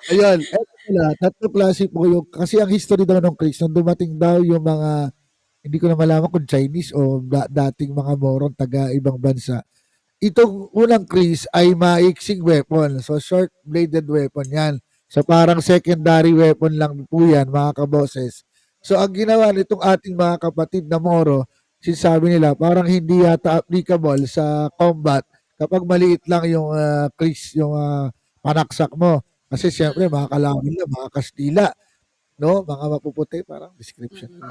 Ayun, eto pala, tatlong klase po yung, kasi ang history daw ng Chris, nung dumating daw yung mga, hindi ko na malaman kung Chinese o dating mga Moron taga ibang bansa. Itong unang Chris ay maiksing weapon. So, short-bladed weapon yan. So, parang secondary weapon lang po yan, mga kaboses. So, ang ginawa nitong ating mga kapatid na Moro, sinasabi nila, parang hindi yata applicable sa combat kapag maliit lang yung Chris, yung panaksak mo. Kasi siyempre, Mm, mga kalawin lang, mga Kastila, no? Mga mapuputi, parang description. mm,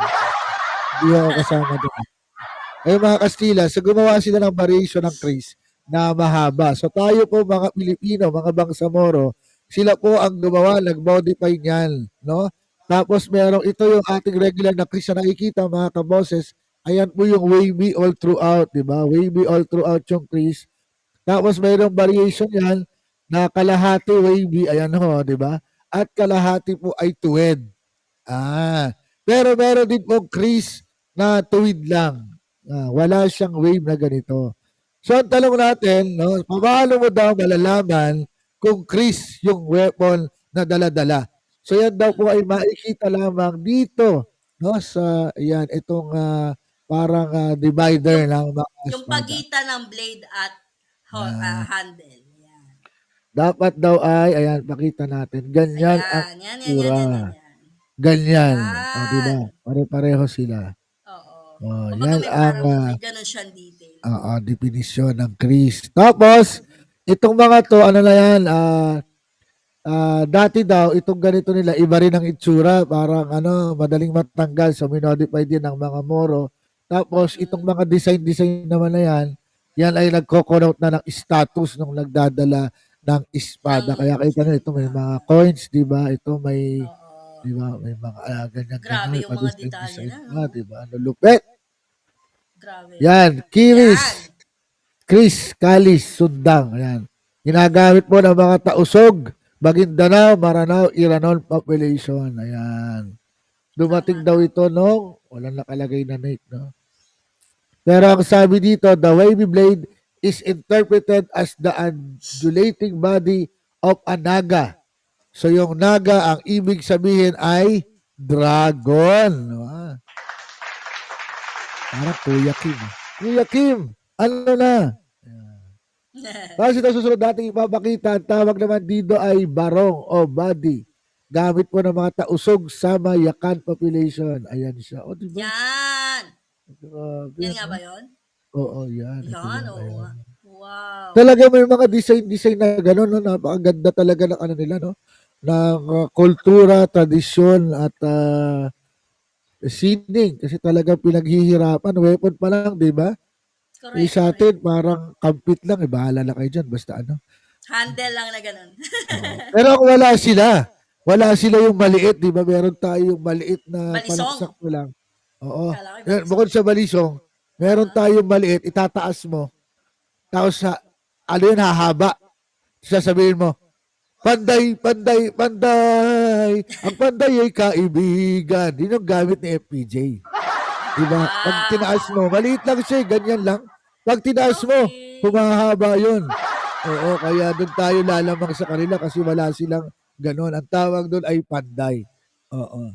Hindi ako kasama doon. Ay mga Kastila, so gumawa sila ng variation ng Chris na mahaba. So tayo po mga Pilipino, mga Bangsamoro, sila po ang gumawa, nag-modify niyan, no? Tapos merong ito yung ating regular na Chris na nakikita mga kaboses. Ayan po yung wavy all throughout, di ba? Wavy all throughout yung Chris. Tapos mayroong variation yan na kalahati wavy, ayan ho, di ba? At kalahati po ay tuwid. Pero meron din pong Chris na tuwid lang. Wala siyang wave na ganito. So ang tanong natin, no, paano mo daw malalaman kung Chris yung weapon na dala-dala? So yan daw po ay makikita lamang dito, no, sa yan itong parang divider Yung, ng mga yung espada. pagitan ng blade at Yan. handle. Yan. Dapat daw ay ayan pakita natin. Ganyan ang Ayan. Yan, yan, yan, itsura. yan, yan, yan. Ganyan. O, di ba? Yan. Pare-pareho sila. Oo. Oh, Kumbaga yan may ang parang, may ganun siyang detail. definisyon ng Chris. Tapos, itong mga to, ano na yan, dati daw, itong ganito nila, iba rin ang itsura, parang madaling matanggal, so minodify din ng mga Moro. Tapos, itong Mm-mm. mga design naman na yan ay nagko-connote na ng status nung nagdadala ng Ng espada. Kaya kita nyo, ito may mga espada. coins, di ba? Ito may, Oo. di ba? May mga ganyan-ganyan, Grabe may yung mga detalye pa-design na, pa, no? di ba? Ano, lupet. Grabe. Yan, Yan. Chris Kalis Sundang. Ayan. Ginagamit po ng mga tausog, Maguindanao, Maranao, Iranon population. Ayan. Tama, Dumating daw tama. ito, no? Walang nakalagay na Nate, no? Pero ang sabi dito, the wavy blade is interpreted as the undulating body of a naga. So yung naga, ang ibig sabihin ay dragon. Ah, parang Kuya Kim. Kuya Kim, ano na? Kasi ito susunod natin ipapakita, ang tawag naman dito ay barong o body. Gamit po ng mga tausog sa Mayakan population. Ayan siya. O, diba? Yan. Grabe, Yan nga no? ba yun? Oo, yan. Ito Yan, yan. oo nga. Ayan. Wow. Talaga may mga design na gano'n, no? Napakaganda talaga ng ano nila, no? Ng kultura, tradisyon, at sining. Kasi talagang pinaghihirapan. Weapon pa lang, di ba? Correct, Sa correct. atin, parang kampit lang. Bahala na kayo dyan. Basta ano. Handle lang na ganun. Oo. Pero kung wala sila yung maliit, di ba? Meron tayong maliit na Balisong. panaksak mo lang. Oo. Kala ko Yan, balisong. bukod sa balisong, meron Ah, tayong maliit, itataas mo. Tapos ano yun, hahaba. Sasabihin mo, panday, panday, panday. Ang panday ay kaibigan. Yun yung gamit ni FPJ. Diba? Pag tinaas ah, mo, maliit lang siya, ganyan lang. Pag tinaas mo, okay. humahaba yun. Oo, kaya doon tayo lalamang sa kanila kasi wala silang ganon. Ang tawag doon ay panday. Oo.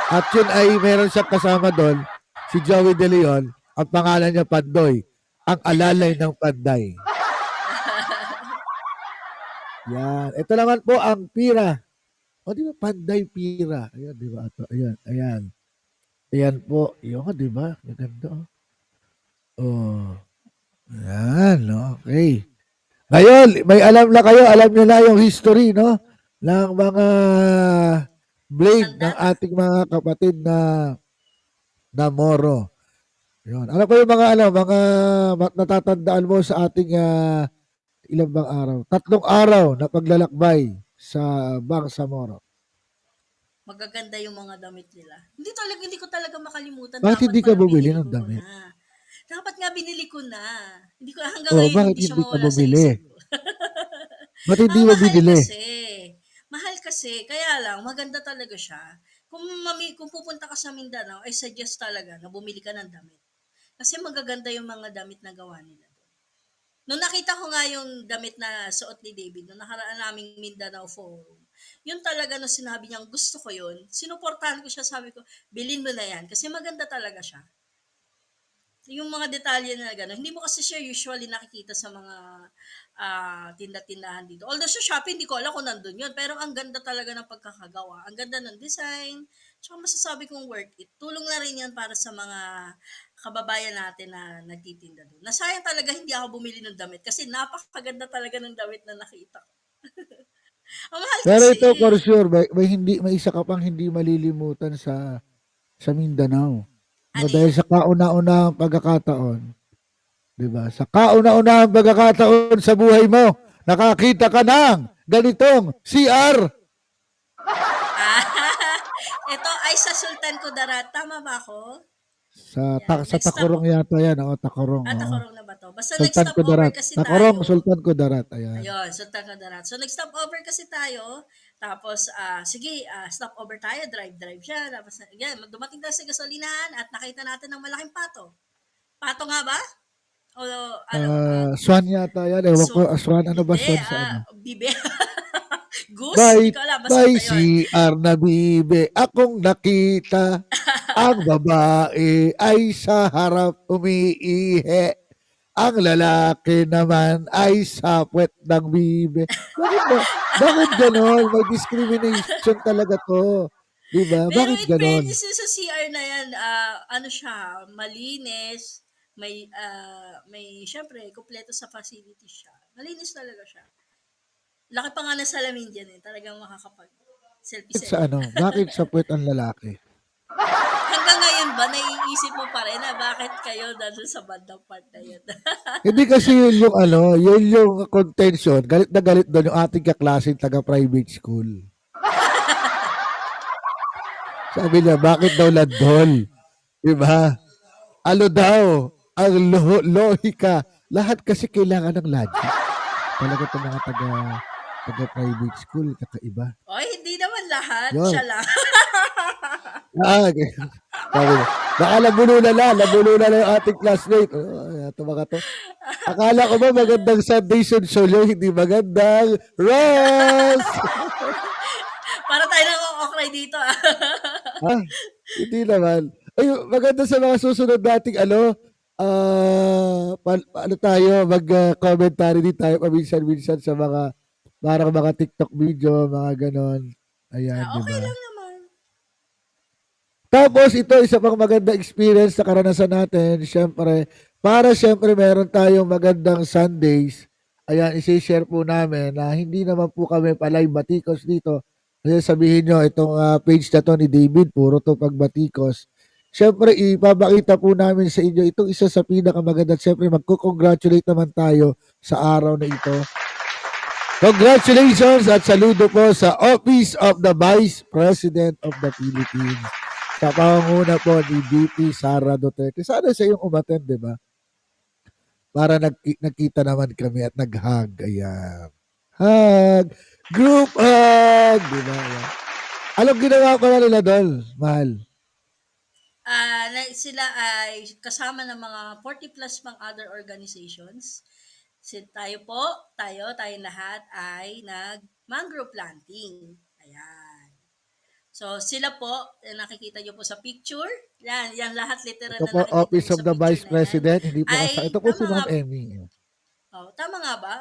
At yun ay meron siyang kasama doon, si Joey De Leon. Ang pangalan niya Pandoy. Ang alalay ng panday. Yan. Ito naman po ang Pira. O, di ba? Panday Pira. Ayan, di ba? Ito, ayan, ayan. Ayan po. Yun, di ba? Maganda. Oh. Ayan, okay. Ngayon, may alam na kayo, alam nyo na yung history, no? Ng mga blade ng Sandata. ating mga kapatid na Moro. Yun. Ano pa yung mga mga natatandaan mo sa ating ilang bang araw? 3 araw na paglalakbay sa Bangsamoro. Magaganda yung mga damit nila. Hindi ko talaga makalimutan. Bakit Dapat hindi ka pala bumili binili ng ko damit? na. Dapat nga binili ko na. Hindi ko hanggang Oh, ngayon bakit hindi siya hindi ka mawala sa bumili? isip ko. Ba't hindi Ang mo mahal binili? kasi. Mahal kasi. Kaya lang, maganda talaga siya. Kung pupunta ka sa Mindanao, I suggest talaga na bumili ka ng damit. Kasi magaganda yung mga damit na gawa nila. Nung nakita ko nga yung damit na suot ni David, nung nakaraan naming Mindanao Forum, yun talaga nung sinabi niyang gusto ko yun, sinuportahan ko siya, sabi ko, bilhin mo na yan, kasi maganda talaga siya. Yung mga detalye na gano'n, hindi mo kasi siya usually nakikita sa mga tinda-tindahan dito. Although sa Shopee, hindi ko alam kung nandun yun, pero ang ganda talaga ng pagkakagawa. Ang ganda ng design, tsaka masasabi kong worth it. Tulong na rin yan para sa mga kababayan natin na nagtitinda doon. Nasayang talaga hindi ako bumili ng damit kasi napakaganda talaga ng damit na nakita ko. Ang mahal Pero kasi. ito for sure, may isa ka pang hindi malilimutan sa Mindanao. No, Ano dahil sa yan? kauna-unahang pagkakataon, 'di ba? Sa kauna-unahang pagkakataon sa buhay mo, nakakita ka ng ganitong CR Ah, ito ay sa Sultan Kudarat. Tama ba ako? Yan. sa Tacorong yata 'yan, oo, Tacorong, oo. Takurong na ba to? Basta Sultan nag-stop over Kudarat. kasi Tacorong, tayo. Sultan Kudarat, ayan. Ayun, Sultan Kudarat. So, nag-stop over kasi tayo. Tapos, sige, stop over tayo. Drive-drive siya. Tapos, yan, dumating tayo sa gasolinahan at nakita natin ng malaking pato. Pato nga ba? O, ano, Swan yata 'yan, ewan ko, so, Swan, ano ba hindi, Swan sa ano? bibe. Goose? Hindi May, ko alam. Basta may yun. CR na bibe akong nakita. Ang babae ay sa harap umiihi. Ang lalaki naman ay sa puwet ng bibe. Bakit gano'n? May discrimination talaga 'to, 'di ba? Pero Bakit in gano'n? fairness dun sa CR na yan, ano siya, malinis, may syempre, kumpleto sa facility siya. Malinis talaga siya. Laki pa nga ng salamin dyan eh. Talagang makakapag selfie-selfie ka. Bakit sa puwet ang lalaki? Hanggang ngayon ba, naiisip mo pa rin na bakit kayo nandun sa bandang part na yun? Hindi kasi yun yung yun yung contention, galit na galit do'n yung ating kaklaseng taga-private school. Sabi niya, bakit daw landol? 'Di ba? Ano daw, ang lohika. Lahat kasi kailangan ng logic. Talaga 'tong mga taga-private school, kakaiba. Oy, hindi naman lahat. Yun. Siya lang. Ganyan. Sabi niya, baka nabulula na yung ating classmate. Ito mga to. Akala ko ba magandang Sunday show, hindi magandang Ross! Para tayo lang okray dito ah. Ha? Hindi naman. Ay, maganda sa mga susunod nating ano tayo, mag-commentary din tayo paminsan-minsan sa mga parang mga TikTok video, mga ganon. Ayan, di Okay ba? lang naman. Tapos ito, isa pang maganda experience sa karanasan natin, syempre, para syempre meron tayong magandang Sundays. Ayan, isi-share po namin na hindi naman po kami palay batikos dito. Kasi sabihin nyo, itong page na to ni David, puro to pagbatikos. Syempre, ipapakita po namin sa inyo itong isa sa pinakamaganda. Syempre, magko-congratulate naman tayo sa araw na ito. Congratulations at saludo po sa Office of the Vice President of the Philippines. Sa pangunguna po ni VP Sara Duterte. Sana siya yung umattend, di ba? Para nagkita naman kami at nag-hug. Ayan. Hug! Group hug! Di ba? Ayan. Anong ginawa pala nila doon, mahal? Sila ay kasama ng mga 40 plus pang other organizations. Tayo lahat ay nag-mangrove planting. Ayan. So, sila po, nakikita nyo po sa picture. Yan lahat literal Ito na po, nakikita Office mo of sa the picture Vice na yan. President. Hindi po Ay, ito po si Ma'am Emmy. Oh, tama nga ba?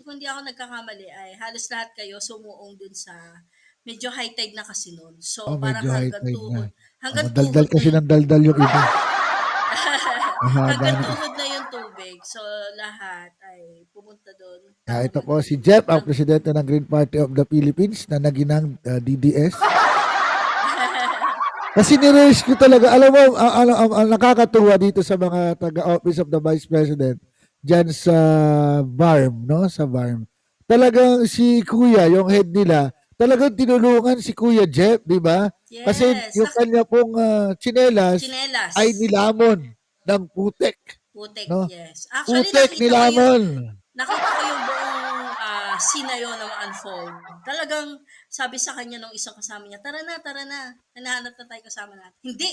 Kung hindi ako nagkakamali ay halos lahat kayo sumuong dun sa medyo high tide na kasi nun. So Oh, parang medyo high tide na. hanggang Daldal tuhod na kasi yung ng daldal yung iba. Mahaba hanggang na. tuhod na yung tubig. So lahat ay pumunta doon para Ito po si Jeff, ang presidente ng Green Party of the Philippines na naginang DDS. Kasi nirescue talaga. Alam mo, ang nakakatuwa dito sa mga taga-office of the Vice President, dyan sa BARM, no? Sa BARM. Talagang si Kuya, yung head nila, talagang tinulungan si Kuya Jeff, di ba? Kasi Yes, yung kanya pong tsinelas chinelas. ay nilamon ng putek, Putik, no? yes. Actually, Putek nilamon. nakita ko yung buong scene na yun na unfold. Talagang sabi sa kanya nung isang kasama niya, tara na, hanahanap na tayo kasama natin. Hindi,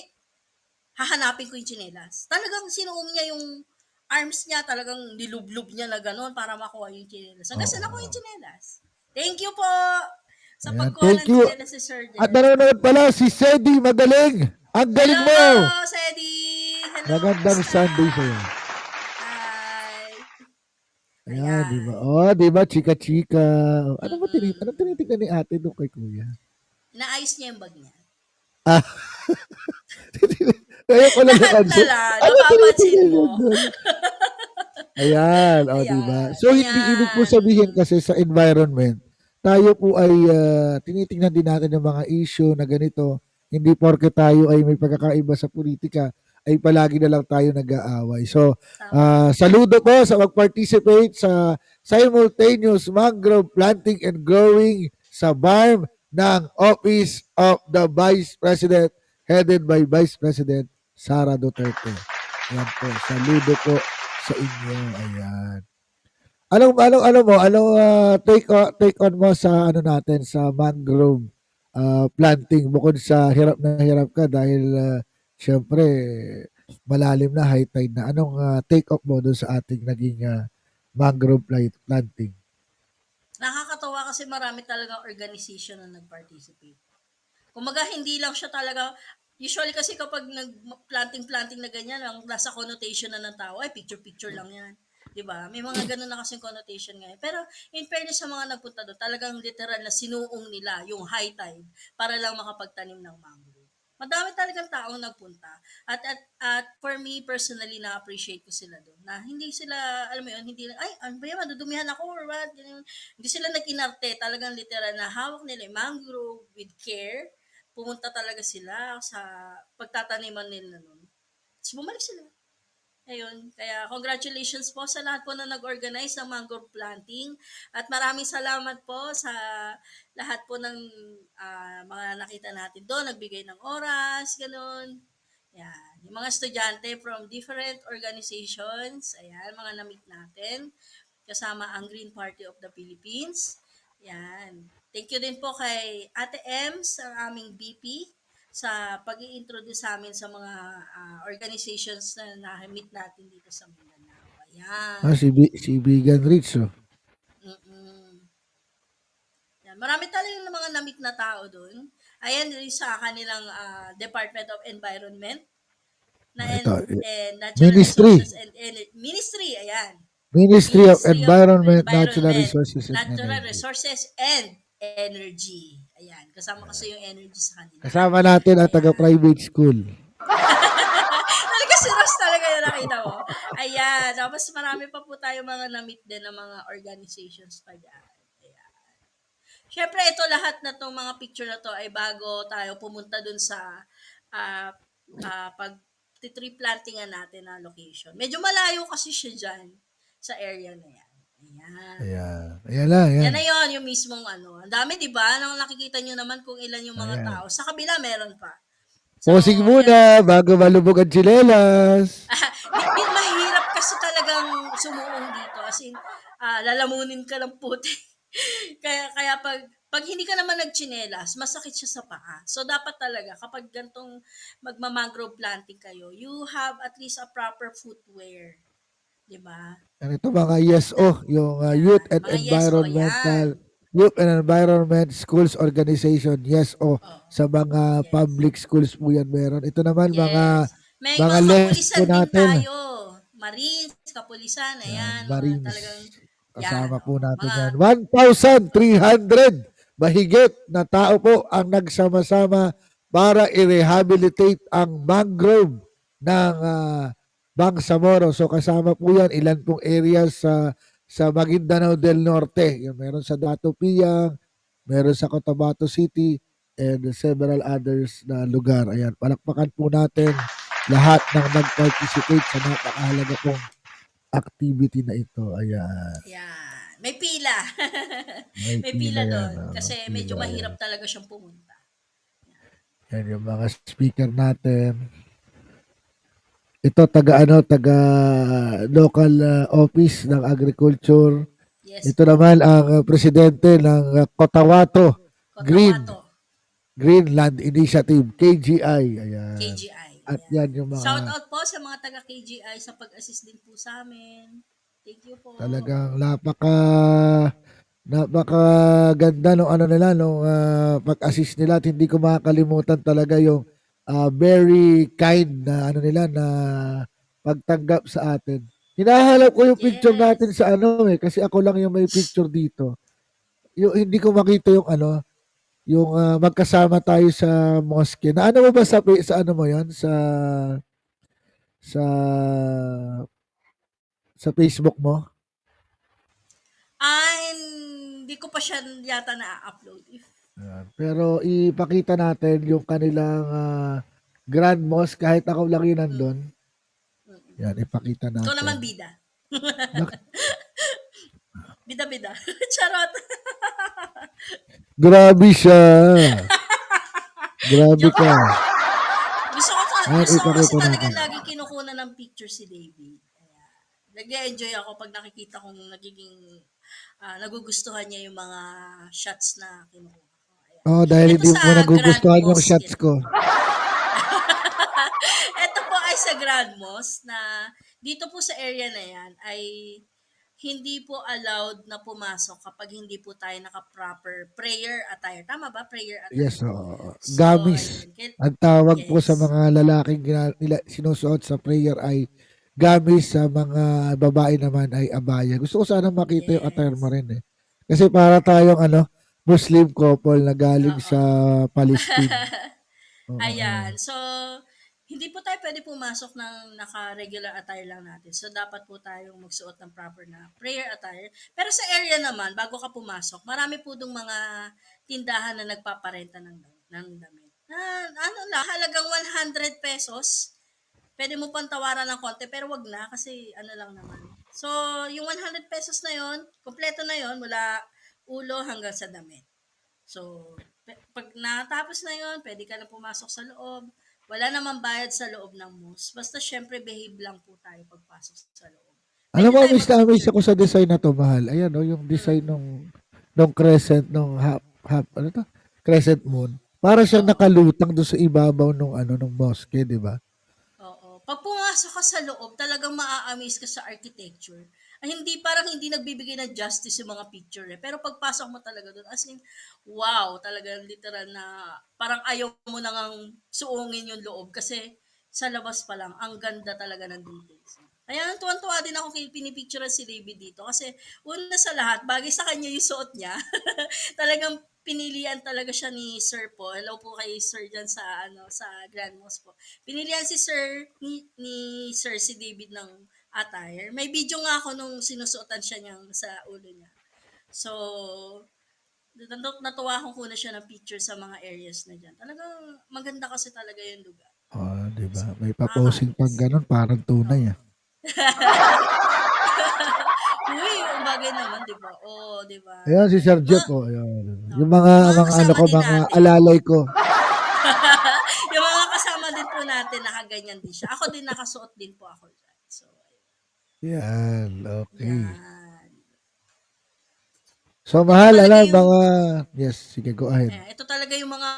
hahanapin ko yung tsinelas. Talagang sinuong niya yung arms niya, talagang nilublob niya na gano'n para makuha yung tsinelas. Hanggang sa nakuha yung Oo. tsinelas. Thank you po sa Ayan, pagkuha thank ng you. tsinelas si Sir At Jeff. nanonood pala si Sedi Magaling. Ang galing Hello, mo. Sedi! Hello, Magandang kumusta? Sunday sa'yo. Hi! Ayan, di ba? Ayan. Oh, di ba? Chika-chika. Ano Mm-mm. tinitignan ni ate doon kay kuya? Inaayos niya yung bag niya. Ah, kaya ko lang Lahat na napansin. lang, Ano napapansin tinitignan niya mo. doon? Ayan, o di ba? Ayan, So ibig po ayan. sabihin kasi sa environment, tayo po ay tinitingnan din natin yung mga issue na ganito. Hindi porke tayo ay may pagkakaiba sa politika ay palagi na lang tayo nag-aaway. So, Tama. saludo po sa mag-participate sa simultaneous mangrove planting and growing sa BARM ng Office of the Vice President headed by Vice President Sara Duterte. Ayan po, saludo po sa inyo. Ayan. Anong take on mo sa ano natin sa mangrove planting bukod sa hirap na hirap ka dahil syempre malalim na high tide na. Anong take off mo doon sa ating naging mangrove planting? Nakakatawa kasi marami talagang organization na nag-participate. Kumaga hindi lang siya talaga, usually kasi kapag nag-planting-planting na ganyan, ang nasa connotation na ng tao, ay picture-picture lang yan. 'Di ba? May mga ganun na kasing connotation ngayon. Pero in fairness sa mga nagpunta doon, talagang literal na sinuong nila yung high tide para lang makapagtanim ng mangrove. Madami talagang taong nagpunta. At for me personally, na-appreciate ko sila doon. Na hindi sila, alam mo yun, hindi lang, ay, ano ba yan, madudumihan ako or what? Ganyan. Hindi sila nag-inarte. Talagang literal na hawak nila yung mangrove with care. Pumunta talaga sila sa pagtataniman nila nun. Tapos bumalik sila. Ayun, kaya congratulations po sa lahat po na nag-organize ng mangrove planting at maraming salamat po sa lahat po ng mga nakita natin doon, nagbigay ng oras, ganun. Yan, yung mga estudyante from different organizations, ayan, mga na-meet natin, kasama ang Green Party of the Philippines. Yan. Thank you din po kay Ate Ems, ang aming VP, sa pag-i-introduce sa amin sa mga organizations na na-meet natin dito sa Mindanao. Ayan. Si Vegan Rich. Oh. Mm-mm. Yan. Marami talaga yung mga na-meet na tao doon. Ayan rin sa kanilang Department of Environment Ito, and Natural Ministry. Resources and Energy. Ministry, ayan. Ministry of Ministry of Environment, Natural Environment, Resources and Natural Energy. Resources and Energy. Ayan, kasama kasi yung energy sa kanila. Kasama natin ang Ayan. taga-private school. Talaga si Ross talaga yung nakita mo. Ayan, tapos marami pa po tayo mga na-meet din ng mga organizations pa dyan. Ayan. Siyempre, ito lahat na itong mga picture na to ay bago tayo pumunta dun sa pag tree plantingan natin na location. Medyo malayo kasi siya dyan sa area na yan. Ayan. Ayan. Ayan lang. Yan Ayan. na yon yung mismong ano. Ang dami, di ba? Nang nakikita nyo naman kung ilan yung mga Ayan. tao. Sa kabila, meron pa. So, Posing yan. muna bago malubog ang tsinelas. Mahirap kasi talagang sumuong dito. As in, lalamunin ka ng puti. kaya pag hindi ka naman nagchinelas, masakit siya sa paa. So, dapat talaga, kapag gantong magmamangrove planting kayo, you have at least a proper footwear. Diba? Ano ito mga YESO, yung Youth and Mga YESO, Environmental, yan. Youth and Environment Schools Organization, YESO, Oh, sa mga yes. public schools po yan meron. Ito naman mga Yes. May mga mga less po kapulisan din natin. tayo. Marines, Kapulisan, Yan, ayan, mga Marines. talagang, yan, Kasama po natin mga, yan. 1,300 mahigit na tao po ang nagsama-sama para i-rehabilitate ang mangrove ng Bangsamoro. So kasama po yan ilan pong areas sa Maguindanao del Norte. Yung meron sa Dato Piang, meron sa Cotabato City, and several others na lugar. Ayan, palakpakan po natin lahat ng nag-participate sa napakahalaga pong activity na ito. Ayan. yan, may pila. May May pila pila yan. doon kasi medyo Pila yan. mahirap talaga siyang pumunta. Yan yung mga speaker natin. Ito taga local office ng agriculture. Yes Ito po. naman ang presidente ng Cotabato Cotabato, Greenland Initiative, KGI. Ayan. KGI. At Ayan. yan yung Shout mga out po sa mga taga KGI sa pag-assist din po sa amin. Thank you po. talagang napakaganda nung ano nila nung pag-assist nila at hindi ko makakalimutan talaga yung very kind na ano nila na pagtanggap sa atin. Hinahanap ko yung picture natin Yes. sa ano kasi ako lang yung may picture dito. Yung hindi ko makita yung ano, yung magkasama tayo sa mosque. Na ano mo ba sa ano mo 'yon sa sa Facebook mo? Hindi ko pa siya yata na-upload. Ayan. Pero ipakita natin yung kanilang Grand Mosque kahit ako lang yun nandun. Yan, ipakita Ikaw naman natin. bida. Bak- Bida-bida. Charot. Grabe siya. Grabe Joke ka. lang. Gusto ko, Ayan, gusto ko kasi ipakita talaga natin. lagi kinukunan ng picture si David. Ayan. Nag-enjoy ako pag nakikita kong nagiging nagugustuhan niya yung mga shots na kinukuha ko. Ayan. Oh, dahil Ito hindi mo sa Grand nagugustuhan yung Mosque. shots ko. Ito po ay sa Grand Mosque na dito po sa area na yan ay hindi po allowed na pumasok kapag hindi po tayo naka-proper prayer attire. Tama ba? Prayer Yes, attire. oo. So, Gamis. ayun. Ang tawag po sa Yes. mga lalaking nila sinusuot sa prayer ay gamis, sa mga babae naman ay abaya. Gusto ko sana makita yung attire mo Yes. rin eh. Kasi para tayong ano, Muslim couple na galing sa Oo. Palestine. Oo. Ayan. So, hindi po tayo pwede pumasok ng naka-regular attire lang natin. So, dapat po tayong magsuot ng proper na prayer attire. Pero sa area naman, bago ka pumasok, marami po dong mga tindahan na nagpaparenta ng damit. Ano lang, halagang 100 pesos. Pwede mo pang tawaran ng konti, pero wag na kasi ano lang naman. So, yung 100 pesos na yon, kompleto na yon mula ulo hanggang sa damit. So, pag natapos na yon, pwede ka na pumasok sa loob. Wala namang bayad sa loob ng mosque. Basta syempre behave lang po tayo pagpasok sa loob. Alam Pwede mo, tayo miss na miss mag-picture ako sa dito. design na to, mahal. Ayan, oh, yung design nung crescent, nung ano to? Crescent moon. Para siyang Oo. nakalutang doon sa ibabaw nung mosque, di ba? Oo. Pag pumasok ka sa loob, talagang maa-amaze ka sa architecture. Ay, hindi nagbibigay ng justice yung mga picture eh. Pero pagpasok mo talaga doon, as in, wow, talagang literal na parang ayaw mo nang suungin yung loob kasi sa labas pa lang, ang ganda talaga ng details. Kaya tuwan-tuwa din ako kay pinipicturean si David dito kasi una sa lahat, bagay sa kanya yung suot niya. Talagang pinilian talaga siya ni Sir po. Hello po kay Sir dyan sa sa Grand Mosque po. Pinilian si Sir ni Sir si David ng attire. May video nga ako nung sinusuotan siya niyang sa ulo niya. So, natuwa akong kuna siya ng picture sa mga areas na dyan. Talagang maganda kasi talaga yung lugar. Oh, di ba? So, May paposing pang nakaka-amaze. ganun, parang tunay Oo. ah. Uy, ang bagay naman, di ba? Oo, di ba? Ayan si Sir Mga, Jeff, oh, ayan. Yung oo. Yung mga ano kasama ko, din mga natin. alalay ko. Yung mga kasama din po natin, nakaganyan din siya. Ako din, nakasuot din po ako dyan. So, Yan, okay. yan. So, Ito mahal, talaga alam, yung, yes, sige, go ahead. ito talaga yung mga,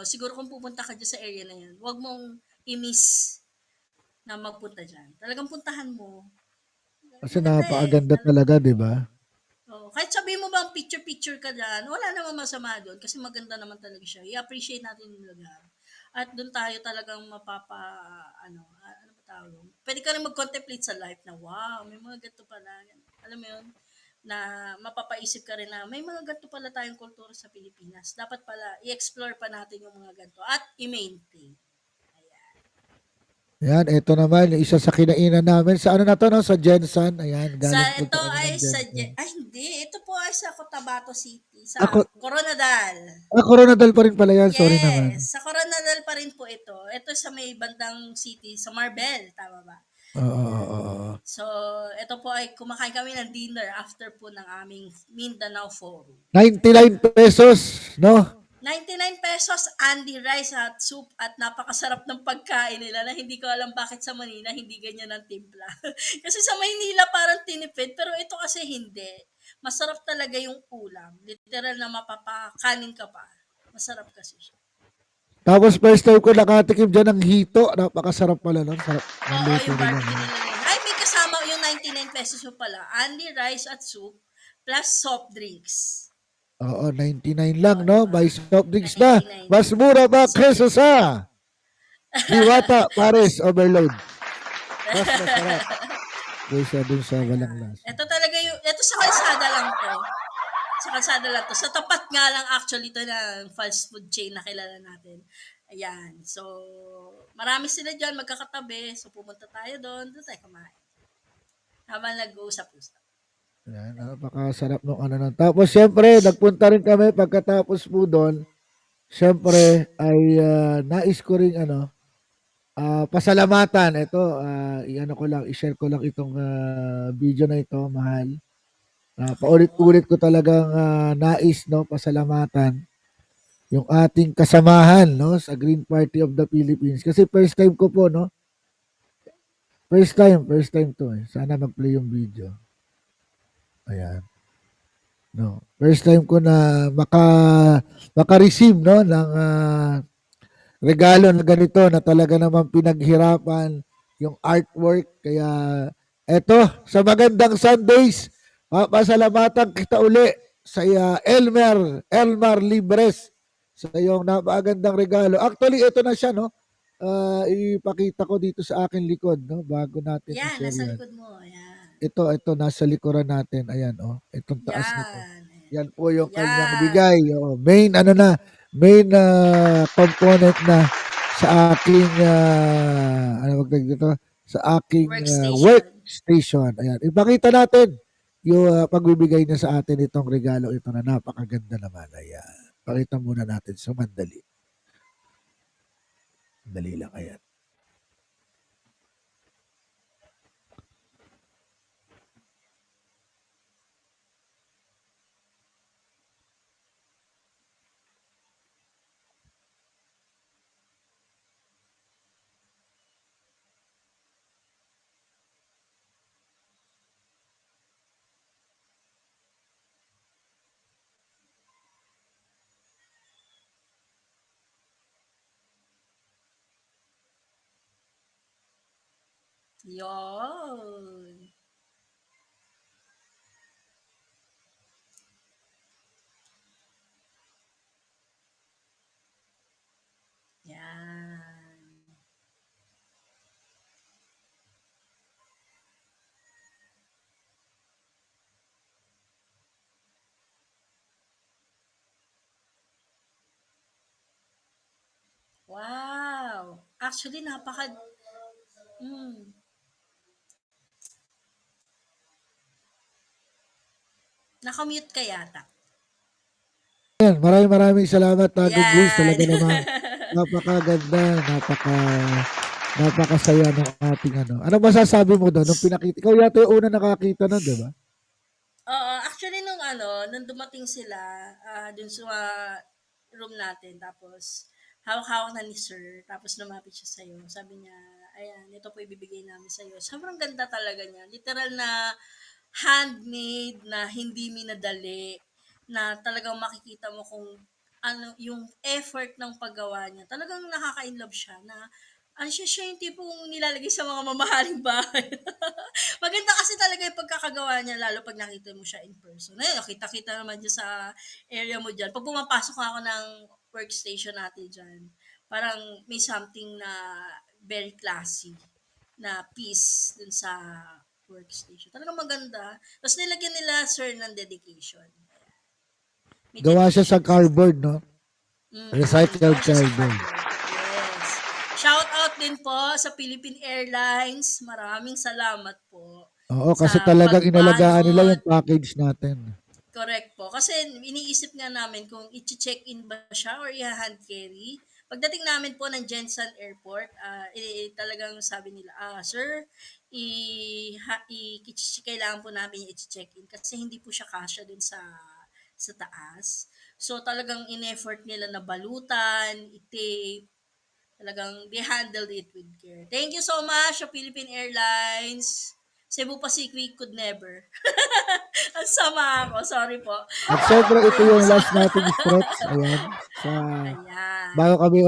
siguro kung pupunta ka dyan sa area na yan, huwag mong i-miss na magpunta dyan. Talagang puntahan mo. Kasi Maganda eh. napakaganda talaga, di ba? Oh, kahit sabihin mo bang picture-picture ka dyan, wala namang masama doon kasi maganda naman talaga siya. I-appreciate natin yung lugar. At doon tayo talagang ano ba tawag, pwede ka rin mag-contemplate sa life na, wow, may mga ganito pala. Alam mo yun, na mapapaisip ka rin na may mga ganito pala tayong kultura sa Pilipinas. Dapat pala i-explore pa natin yung mga ganito at i-maintain. Ayan. Ayan, ito naman yung isa sa kinainan namin sa ano na 'to 'no, sa Jensen. Ayan, Sa galing po ito kami ay ng sa Jensen. ay hindi, ito po ay sa Cotabato City, Ako sa Coronadal. Coronadal pa rin pala yan, sorry naman. Yes, sa Coronadal pa rin po ito. Ito sa may bandang city, sa Marbel, tama ba? Oo. So, ito po ay kumakain kami ng dinner after po ng aming Mindanao Forum. ₱99, 'no? 99 pesos, Andy rice at soup at napakasarap ng pagkain nila na hindi ko alam bakit sa Manila hindi ganyan ang timpla. Kasi sa Maynila parang tinipid pero ito kasi hindi. Masarap talaga yung ulam. Literal na mapapakanin ka pa. Masarap kasi siya. Tapos first time ko nakatikim diyan ng hito, napakasarap pala nun, sarap ng Oo, luto yung nila, barbecue 'no? nila yun. Ay, may kasama yung 99 pesos mo pala. Only rice at soup plus soft drinks. Oo, 99 lang, O, di 'no? ba? May soft drinks na. 99 Mas mura ba soft kaysa drinks. sa Diwata Pares Overload? Mas masarap kaysa dun sa walang Ayan. lasa. Ito talaga yung, ito sa kalsada lang to. Sa kalsada lang to. Sa tapat nga lang actually to ng fast food chain na kilala natin. Ayan. So, marami sila dyan magkakatabi. So, pumunta tayo doon. Doon tayo kumain. Habang nag-uusap-usap. Ayan, napakasarap nung ano nun. Tapos siyempre, nagpunta rin kami pagkatapos po doon. Siyempre, ay nais ko rin ano, pasalamatan. Ito, i-ano ko lang, i-share ko lang itong video na ito, mahal. Oo. Paulit-ulit ko talagang nais, no, pasalamatan yung ating kasamahan, no, sa Green Party of the Philippines. Kasi first time ko po, no, first time to eh. Sana mag-play yung video. Ayan. No. First time ko na maka-receive no ng regalo na ganito na talaga naman pinaghirapan yung artwork kaya eto sa magandang Sundays papasalamatan kita uli sa Elmar Libres sa iyong napakagandang regalo. Actually ito na siya no. Ipakita ko dito sa akin likod no bago natin Yan, i-share nasa yan. likod mo. Ayan. Ito nasa likuran natin. Ayan oh, itong taas nito. Yan. Yan po yung kanyang Yan. bigay. Oh, main component na sa aking ano wag dito sa aking Workstation. workstation. Ayan. Ipakita natin yung pagbibigay niya sa atin itong regalo ito na napakaganda naman. Ayan. Pakita muna natin sa mandali. Dali lang. Ayan. Yon. Yan. Wow. Actually, mm, nakamute ka yata. Ayan. Maraming salamat Good Bulls. Yan. Talaga namang napakaganda, napakasaya ng ating ano. Ano masasabi mo doon nung pinakita? Ikaw yata yung una nakakita nun, di ba? Oo, actually nung dumating sila, dun sa room natin, tapos hawak-hawak na ni sir, tapos lumapit siya sa'yo. Sabi niya, ayan, ito po ibibigay namin sa'yo. Sobrang ganda talaga niya. Literal na handmade, na hindi minadali, na talagang makikita mo kung ano, yung effort ng paggawa niya. Talagang nakaka-inlove siya na ano siya yung tipong nilalagay sa mga mamahaling bahay. Maganda kasi talaga yung pagkakagawa niya lalo pag nakita mo siya in person. Ayun, nakita-kita naman dyan sa area mo dyan. Pag pumapasok ako ng workstation natin dyan, parang may something na very classy. na piece dun sa workstation. Talagang maganda. Tapos nilagyan nila, sir, ng dedication. May Gawa siya sa dedication sa cardboard, no? gawa Recycled siya sa cardboard. cardboard. Yes. Shout out din po sa Philippine Airlines. Maraming salamat po Oo, kasi sa talagang inalagaan nila pagbalot. yung package natin. Correct po. Kasi iniisip nga namin kung i-check-in ba siya or i-hand carry. Pagdating namin po ng Jensen Airport, talagang sabi nila, sir, kailangan po namin i-check-in kasi hindi po siya kasya dun sa taas. So talagang in-effort nila na balutan, i-tape, talagang they handled it with care. Thank you so much sa Philippine Airlines. Cebu Pacific could never. Ang sama ako. Sorry po. At syempre, ito Thank you yung so last nating stretch. Ayan. Ayan. Bago kami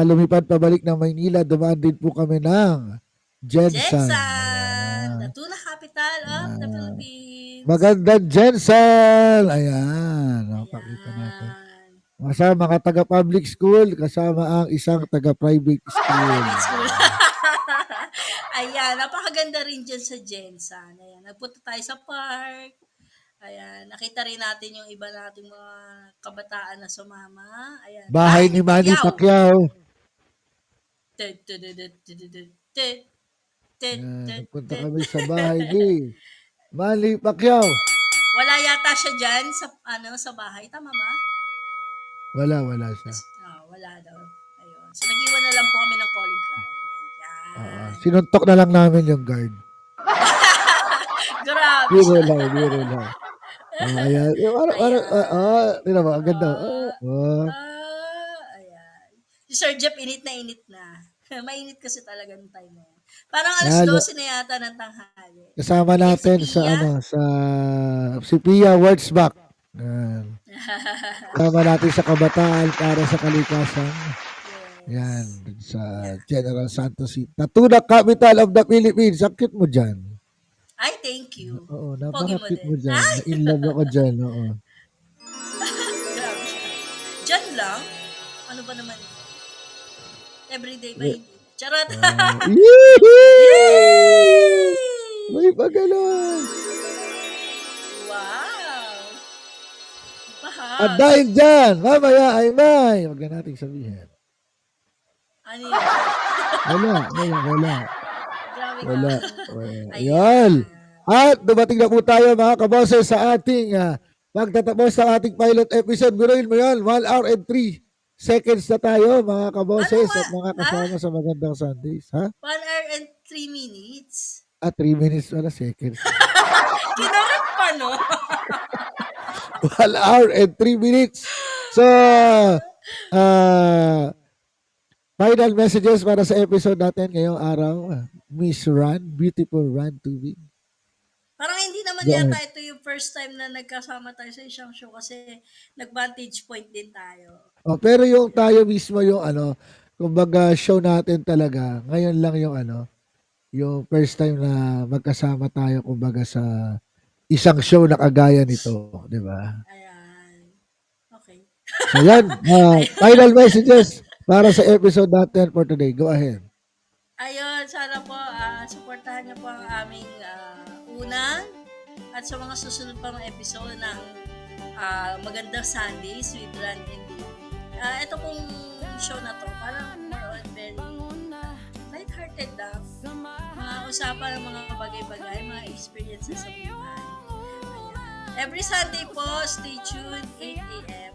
lumipad pabalik ng Maynila, dumaan din po kami ng Jensen. Jensan, the Ayan. tuna capital of the Ayan. Philippines. Magandang Jensen! Ayan. O, pakita natin. Ayan. Kasama mga taga-public school, kasama ang isang taga-private school. Private school. Ayan, napakaganda rin dyan sa Jensan. Ayan, nagpunta tayo sa park. Ayan, nakita rin natin yung iba nating mga kabataan na sumama. Ayan, Bahay ni Manny Pacquiao. Ayan, nagpunta kami sa bahay ni Manny Pacquiao. Wala yata siya dyan sa bahay, tama ba? Wala siya. Wala daw. Ayun. So, nag-iwan na lang po kami ng calling card. Ayan. Sinuntok na lang namin yung guard. Grabe Biro siya. lang, biro lang. Ayan. Yung tingnan mo, ang ganda. Ayan. Si Sir Jeff, init na. Mainit kasi talaga ng time na yan. Parang alas Lalo. 12 na yata ng tanghali. Kasama natin Si sa Pia. si Pia Wurzbach. Ayan. Kasama natin sa kabataan para sa kalikasan. Yan, sa General Santos City. Tuna capital of the Philippines. Ang cute mo dyan. Ay, thank you. Oo, Pogi mo napaka-cute din. mo dyan. Na-inlove ako dyan. Oo. Grabe siya. Diyan lang? Ano ba naman yun? Everyday ba hindi? Charot! Yee! May pagano'n. Wow! Pahag. At dahil dyan, mamaya ay may. Huwag na natin sabihin. Ano yun? Wala. Grabe Wala. ka. Ayan. At dumating na po tayo mga kaboses sa ating pagtatapos sa ating pilot episode. Biruin mo yan, 1 hour and 3 seconds na tayo mga kaboses Ano at mga kasama sa Magandang Sundays. Ha? 1 hour and 3 minutes? At 3 minutes wala seconds. Kinarap pa, no? 1 hour and 3 minutes. So, final messages para sa episode natin ngayong araw. Miss Ran, beautiful Ran Tubig. Parang hindi naman Go yata ito yung first time na nagkasama tayo sa isang show kasi nag-vantage point din tayo. Pero yung tayo mismo yung kumbaga show natin talaga, ngayon lang yung yung first time na magkasama tayo kumbaga sa isang show na kagaya nito, di ba? Ayan. Okay. So yan, final messages para sa episode natin for today. Go ahead. Ayun, sana po supportahan niyo po ang aming unang at sa mga susunod pang episode ng Magandang Sundays with Ran and Davey. Ito pong show na to, parang more on very lighthearted lang. Mga usapan ng mga bagay-bagay, mga experiences sa buhay. Ayan. Every Sunday po, stay tuned, 8 a.m.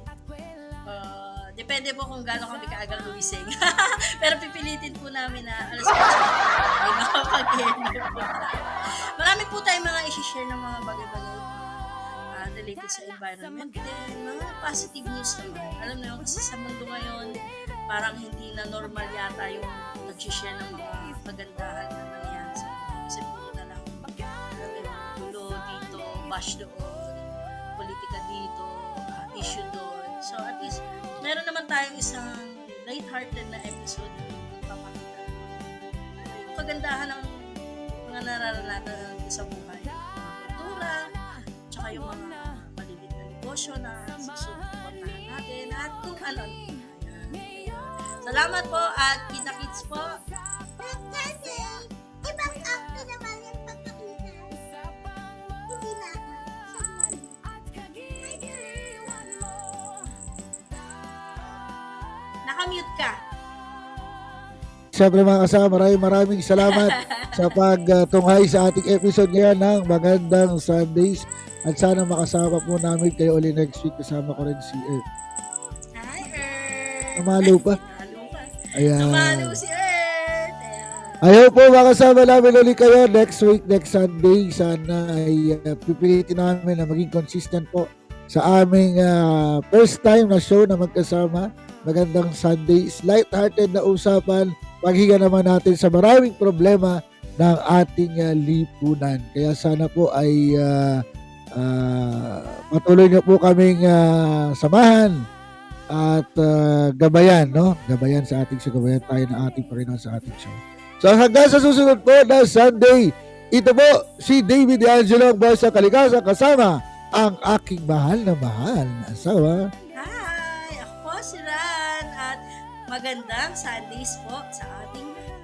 Depende po kung gaano kami kaagang gumising. Pero pipilitin po namin na alas 8 ay makapag-air po. Marami po tayong mga isi-share ng mga bagay-bagay related sa environment din, mga positive news naman. Alam mo yun, kasi sa mundo ngayon, parang hindi na normal yata yung nag-share ng mga kagandahan na nangyayari sa mundo. Kasi puro na lang, alam mo yun, gulo dito, bash doon, politika dito, issue doon. So at least, meron naman tayong isang light-hearted na episode na papakita. Yung kagandahan ng mga nararanasan natin sa buhay. Mga kultura, tsaka yung mga maliliit na negosyo na susuportahan natin at kung ano. Salamat po at kita-kits po. Naka-mute ka. Siyempre mga kasama, maraming salamat sa pagtunghay sa ating episode ngayon ng Magandang Sundays. At sana makasama po namin kayo ulit next week. Kasama ko rin si Earth. Hi, Earth. Namalo pa. Namalo pa. Ayan. Namalo si Earth. Ayan. Ayaw po mga kasama namin ulit kayo next week, next Sunday. Sana ay pipilitin namin na maging consistent po sa aming first time na show na magkasama. Magandang Sundays. Light-hearted na usapan. Paghinga naman natin sa maraming problema ng ating lipunan. Kaya sana po ay patuloy niyo po kaming samahan at gabayan, no? Gabayan sa ating gabayan tayo na ating Panginoon sa ating show. So hanggang sa susunod po na Sunday, ito po si David D'Angelo, ang boss sa kalikasan, kasama ang aking mahal na asawa. Hi, ako po si Ran at magandang Sundays po sa ating lahat.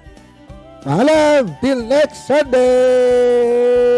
Paalam! Till next Sunday!